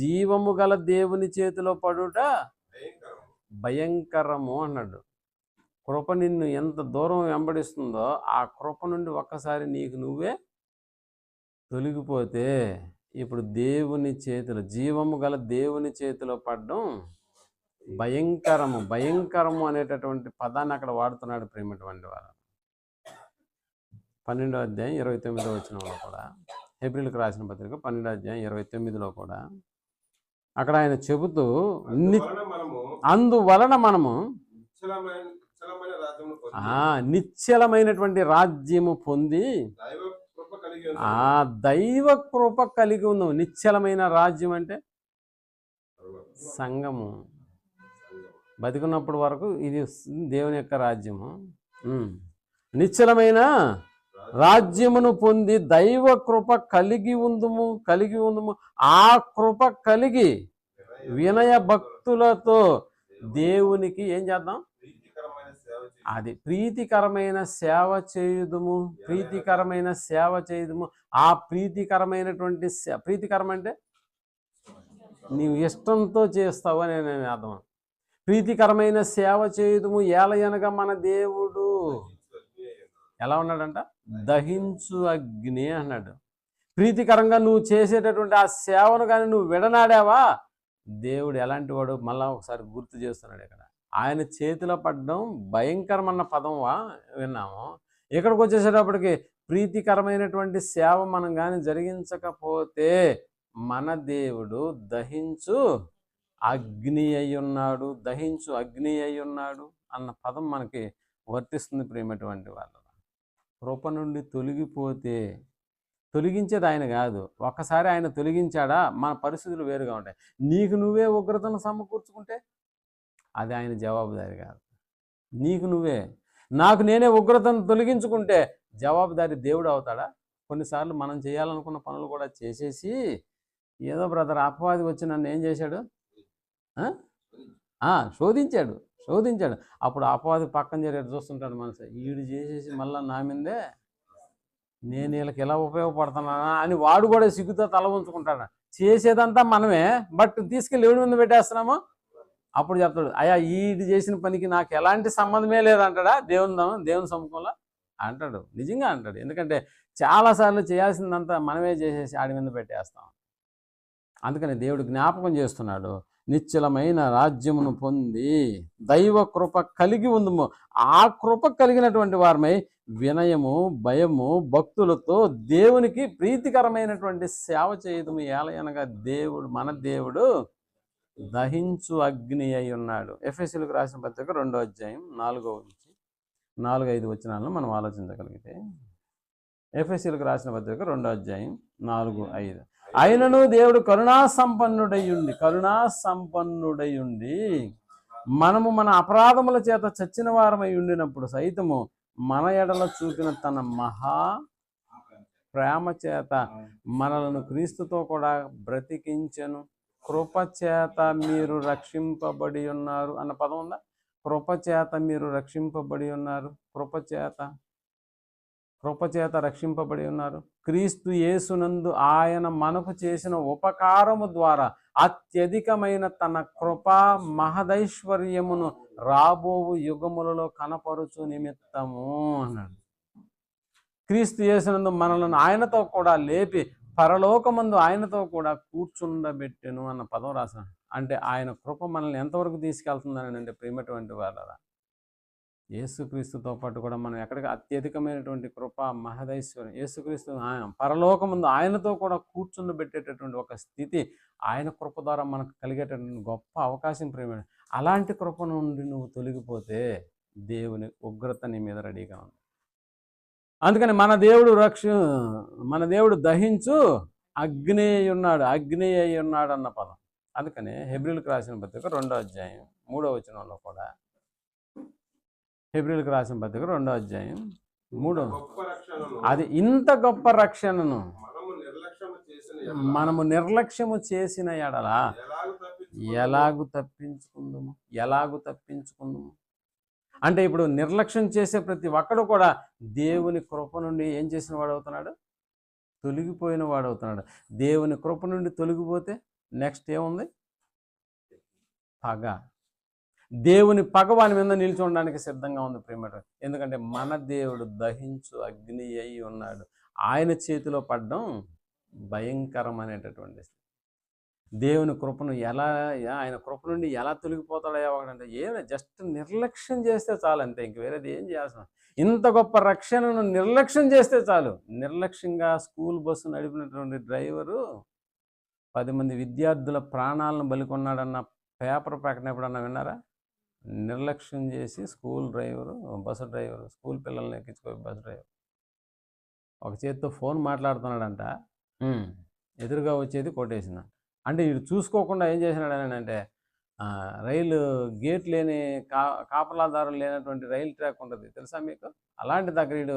జీవము గల దేవుని చేతిలో పడుట భయంకరము అన్నాడు. కృప నిన్ను ఎంత దూరం వెంబడిస్తుందో ఆ కృప నుండి ఒక్కసారి నీకు నువ్వే తొలగిపోతే ఇప్పుడు దేవుని చేతిలో, జీవము గల దేవుని చేతిలో పడడం భయంకరము అనేటటువంటి పదాన్ని అక్కడ వాడుతున్నాడు ప్రేమటువంటి వారు. 12వ అధ్యాయం 29వ వచనంలో కూడా, హెబ్రీలకు రాసిన పత్రిక 12వ అధ్యాయం 29లో కూడా అక్కడ ఆయన చెబుతూ అందువలన మనము నిశ్చలమైనటువంటి రాజ్యము పొంది దైవ కృప కలిగి ఉన్నాం. నిశ్చలమైన రాజ్యం అంటే సంఘము. బతికున్నప్పటి వరకు ఇది దేవుని యొక్క రాజ్యము. నిశ్చలమైన రాజ్యమును పొంది దైవ కృప కలిగి ఉందుము. ఆ కృప కలిగి వినయ భక్తులతో దేవునికి ఏం చేద్దాం? అది ప్రీతికరమైన సేవ చేయుదుము. ఆ ప్రీతికరమైనటువంటి ప్రీతికరం అంటే నీవు ఇష్టంతో చేస్తావు అని నేను అర్థం. ప్రీతికరమైన సేవ చేయుదుము ఏలయనగా మన దేవుడు ఎలా ఉన్నాడంట? దహించు అగ్ని అన్నాడు. ప్రీతికరంగా నువ్వు చేసేటటువంటి ఆ సేవను కానీ నువ్వు విడనాడావా, దేవుడు ఎలాంటి వాడు మళ్ళా ఒకసారి గుర్తు చేస్తున్నాడు. ఇక్కడ ఆయన చేతిలో పడడం భయంకరమన్న పదం విన్నాము. ఇక్కడికి వచ్చేసేటప్పటికి ప్రీతికరమైనటువంటి సేవ మనం కానీ జరిగించకపోతే మన దేవుడు దహించు అగ్ని అయి ఉన్నాడు అన్న పదం మనకి వర్తిస్తుంది ప్రేమటువంటి వాళ్ళు. కృప నుండి తొలగిపోతే తొలగించేది ఆయన కాదు. ఒక్కసారి ఆయన తొలగించాడా మన పరిస్థితులు వేరుగా ఉంటాయి. నీకు నువ్వే ఉగ్రతను సమకూర్చుకుంటే అది ఆయన జవాబుదారి కాదు. నీకు నువ్వే, నాకు నేనే ఉగ్రతను తొలగించుకుంటే జవాబుదారి దేవుడు అవుతాడా? కొన్నిసార్లు మనం చేయాలనుకున్న పనులు కూడా చేసేసి ఏదో బ్రదర్ అపవాది వచ్చి నన్ను ఏం చేశాడు, శోధించాడు. అప్పుడు అపవాది పక్కన జరిగేది చూస్తుంటాడు మనసు, వీడు చేసేసి మళ్ళీ నా మీదే నేను వీళ్ళకి ఎలా ఉపయోగపడుతున్నానా అని వాడు కూడా సిగ్గుతో తల ఉంచుకుంటాడు. చేసేదంతా మనమే, బట్ తీసుకెళ్ళి ఎవడి మీద పెట్టేస్తున్నామో అప్పుడు చెప్తాడు, అయ్యా ఈడు చేసిన పనికి నాకు ఎలాంటి సంబంధమే లేదంటాడా దేవుని సముఖంలో అంటాడు. నిజంగా అంటాడు. ఎందుకంటే చాలాసార్లు చేయాల్సిందంతా మనమే చేసేసి ఆడి మీద పెట్టేస్తాం. అందుకని దేవుడు జ్ఞాపకం చేస్తున్నాడు, నిశ్చలమైన రాజ్యమును పొంది దైవ కృప కలిగి ఉందము. ఆ కృప కలిగినటువంటి వారమై వినయము, భయము, భక్తులతో దేవునికి ప్రీతికరమైనటువంటి సేవ చేయదము. ఏలయనగా మన దేవుడు దహించు అగ్ని అయి ఉన్నాడు. ఎఫెసీయులకు రాసిన పత్రిక 2వ అధ్యాయం 4-5 వచనాలను మనం ఆలోచించగలిగితే, ఎఫెసీయులకు రాసిన పత్రిక 2వ అధ్యాయం 4-5, ఆయనను దేవుడు కరుణా సంపన్నుడయుండి మనము మన అపరాధముల చేత చచ్చిన వారమై ఉండినప్పుడు సైతము మన ఎడల చూపిన తన మహా ప్రేమ చేత మనలను క్రీస్తుతో కూడా బ్రతికించెను. కృపచేత మీరు రక్షింపబడి ఉన్నారు అన్న పదం ఉందా? కృపచేత మీరు రక్షింపబడి ఉన్నారు. కృపచేత రక్షింపబడి ఉన్నారు. క్రీస్తు యేసునందు ఆయన మనకు చేసిన ఉపకారము ద్వారా అత్యధికమైన తన కృపా మహదైశ్వర్యమును రాబోవు యుగములలో కనపరుచు నిమిత్తము అన్నాడు. క్రీస్తు యేసునందు మనలను ఆయనతో కూడా లేపి పరలోకమందు ఆయనతో కూడా కూర్చుండబెట్టెను అన్న పదం రాశాను. అంటే ఆయన కృప మనల్ని ఎంతవరకు తీసుకెళ్తుందని అంటే ప్రియమైనటువంటి వాళ్ళరా, యేసుక్రీస్తుతో పాటు కూడా మనం ఎక్కడికి అత్యధికమైనటువంటి కృప మహదైశ్వర్యం, యేసుక్రీస్తు పరలోకమందు ఆయనతో కూడా కూర్చుండబెట్టేటటువంటి ఒక స్థితి ఆయన కృప ద్వారా మనకు కలిగేటటువంటి గొప్ప అవకాశం ప్రియమైన. అలాంటి కృప నుండి నువ్వు తొలగిపోతే దేవుని ఉగ్రత నీ మీద రెడీగా ఉంది. అందుకని మన దేవుడు దహించు అగ్ని అయి ఉన్నాడు అన్న పదం. అందుకని హెబ్రీయులకు రాసిన పత్రిక 2వ అధ్యాయం 3వ వచనంలో కూడా, హెబ్రీయులకు రాసిన పత్రిక 2వ అధ్యాయం 3వ, అది ఇంత గొప్ప రక్షణను మనము నిర్లక్ష్యము చేసిన ఎడల ఎలాగు తప్పించుకుందాము. అంటే ఇప్పుడు నిర్లక్ష్యం చేసే ప్రతి ఒక్కడు కూడా దేవుని కృప నుండి ఏం చేసిన వాడు అవుతున్నాడు? తొలగిపోయిన వాడు అవుతున్నాడు. దేవుని కృప నుండి తొలగిపోతే నెక్స్ట్ ఏముంది? పగ. దేవుని పగ వాని మీద నిల్చోడానికి సిద్ధంగా ఉంది ప్రియమైన. ఎందుకంటే మన దేవుడు దహించు అగ్ని అయి ఉన్నాడు. ఆయన చేతిలో పడడం భయంకరమైనటువంటి. దేవుని కృపను ఆయన కృప నుండి ఎలా తొలగిపోతాడో ఒకడంటే జస్ట్ నిర్లక్ష్యం చేస్తే చాలు, అంతే. ఇంక వేరేది ఏం చేయాల్సిన. ఇంత గొప్ప రక్షణను నిర్లక్ష్యం చేస్తే చాలు. నిర్లక్ష్యంగా స్కూల్ బస్సు నడిపినటువంటి డ్రైవరు 10 మంది విద్యార్థుల ప్రాణాలను బలికొన్నాడన్న పేపర్ ప్రకటన ఎప్పుడన్నా విన్నారా? నిర్లక్ష్యం చేసి బస్సు డ్రైవరు స్కూల్ పిల్లల్ని ఎక్కించుకో బస్సు డ్రైవర్ ఒక చేతితో ఫోన్ మాట్లాడుతున్నాడంట, ఎదురుగా వచ్చేది కొట్టేసిందంట. అంటే వీడు చూసుకోకుండా ఏం చేసినాడు అని అంటే, రైలు గేట్ లేని కాపలాదారులు లేనటువంటి రైలు ట్రాక్ ఉంటుంది తెలుసా మీకు? అలాంటి దగ్గర వీడు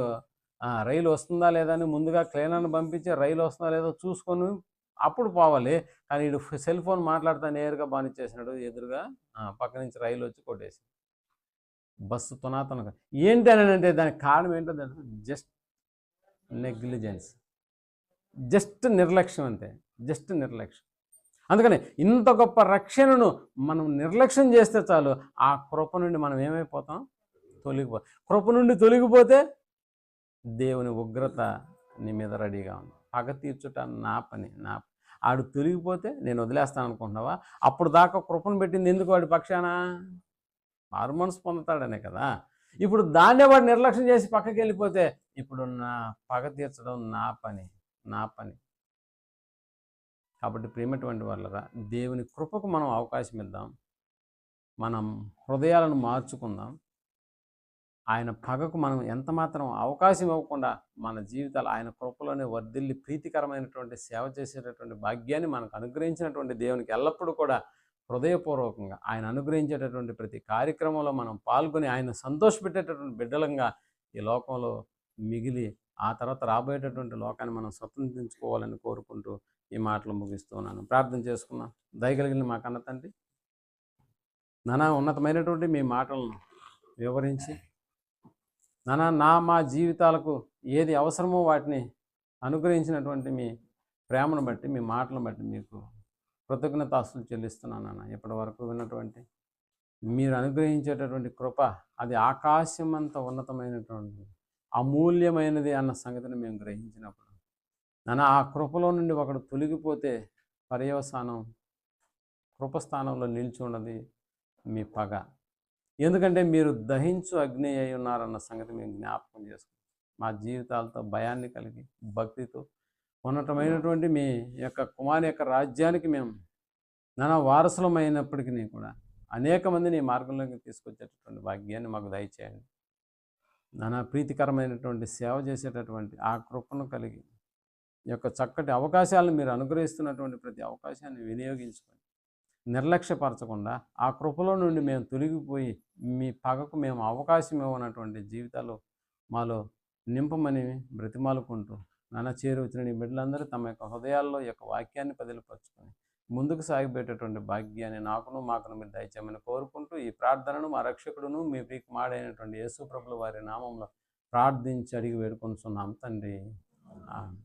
రైలు వస్తుందా లేదా అని ముందుగా క్లీనర్ని పంపించి రైలు వస్తుందా లేదో చూసుకొని అప్పుడు పోవాలి. కానీ వీడు సెల్ ఫోన్ మాట్లాడుతూ నేరుగా బానిచ్చేసినాడు. ఎదురుగా పక్క నుంచి రైలు వచ్చి కొట్టేసి బస్సు తునాతనగా. ఏంటి అని అంటే దానికి కారణం ఏంటో తెలుసు? జస్ట్ నెగ్లిజెన్స్, జస్ట్ నిర్లక్ష్యం, అంతే. జస్ట్ నిర్లక్ష్యం. అందుకని ఇంత గొప్ప రక్షణను మనం నిర్లక్ష్యం చేస్తే చాలు, ఆ కృప నుండి మనం ఏమైపోతాం? కృప నుండి తొలగిపోతే దేవుని ఉగ్రత నీ మీద రెడీగా ఉంది. పగ తీర్చుట నా పని. ఆడు తొలగిపోతే నేను వదిలేస్తాను అనుకుంటున్నావా? అప్పుడు దాకా కృపను పెట్టింది ఎందుకు? వాడి పక్షాన మారు మనసు పొందుతాడనే కదా. ఇప్పుడు దాన్నే వాడు నిర్లక్ష్యం చేసి పక్కకి వెళ్ళిపోతే ఇప్పుడు నా పగ తీర్చడం నా పని. కాబట్టి ప్రియమైనటువంటి వాళ్ళరా, దేవుని కృపకు మనం అవకాశం ఇద్దాం. మనం హృదయాలను మార్చుకుందాం. ఆయన పగకు మనం ఎంత మాత్రం అవకాశం ఇవ్వకుండా మన జీవితాలు ఆయన కృపలోనే వర్ధిల్లి ప్రీతికరమైనటువంటి సేవ చేసేటటువంటి భాగ్యాన్ని మనకు అనుగ్రహించినటువంటి దేవునికి ఎల్లప్పుడూ కూడా హృదయపూర్వకంగా ఆయన అనుగ్రహించేటటువంటి ప్రతి కార్యక్రమంలో మనం పాల్గొని ఆయన సంతోషపెట్టేటటువంటి బిడ్డలంగా ఈ లోకంలో మిగిలి ఆ తర్వాత రాబోయేటటువంటి లోకాన్ని మనం స్వతంత్రించుకోవాలని కోరుకుంటూ ఈ మాటలు ముగిస్తున్నాను. ప్రార్థన చేసుకున్నాం. దయగలిగిన మా కన్న తండ్రి, నానా ఉన్నతమైనటువంటి మీ మాటలను వివరించి మా జీవితాలకు ఏది అవసరమో వాటిని అనుగ్రహించినటువంటి మీ ప్రేమను బట్టి, మీ మాటలను బట్టి మీకు కృతజ్ఞతాస్తులు చెల్లిస్తున్నాను నాన్న. ఇప్పటి వరకు విన్నటువంటి మీరు అనుగ్రహించేటటువంటి కృప అది ఆకాశమంత ఉన్నతమైనటువంటి అమూల్యమైనది అన్న సంగతిని మేము గ్రహించినప్పుడు ఆ కృపలో నుండి ఒకడు తొలగిపోతే పర్యవసానం కృపస్థానంలో నిలిచి ఉన్నది మీ పగ. ఎందుకంటే మీరు దహించు అగ్ని అయి ఉన్నారన్న సంగతి మేము జ్ఞాపకం చేసుకుంటాం. మా జీవితాలతో భయాన్ని కలిగి భక్తితో ఉన్నతమైనటువంటి మీ యొక్క కుమారి యొక్క రాజ్యానికి మేము వారసులమైనప్పటికీ కూడా అనేక మందిని ఈ మార్గంలోకి తీసుకొచ్చేటటువంటి భాగ్యాన్ని మాకు దయచేయండి. ప్రీతికరమైనటువంటి సేవ చేసేటటువంటి ఆ కృపను కలిగి ఈ యొక్క చక్కటి అవకాశాలను మీరు అనుగ్రహిస్తున్నటువంటి ప్రతి అవకాశాన్ని వినియోగించుకొని నిర్లక్ష్యపరచకుండా ఆ కృపలో నుండి మేము తొలగిపోయి మీ పగకు మేము అవకాశం ఇవ్వనటువంటి జీవితాలు మాలో నింపమని బ్రతిమాలుకుంటూ చేరువచ్చిన నీ బిడ్డలందరూ తమ యొక్క హృదయాల్లో ఈ యొక్క వాక్యాన్ని పదిలిపరుచుకొని ముందుకు సాగిపోయేటటువంటి భాగ్యాన్ని నాకును మాకును మీరు దయచేయమని కోరుకుంటూ ఈ ప్రార్థనను మా రక్షకుడును మీ ప్రియకుమారుడైనటువంటి యేసు ప్రభుల వారి నామంలో ప్రార్థించి అడిగి వేడుకొనుచున్నాం తండ్రి. ఆమేన్.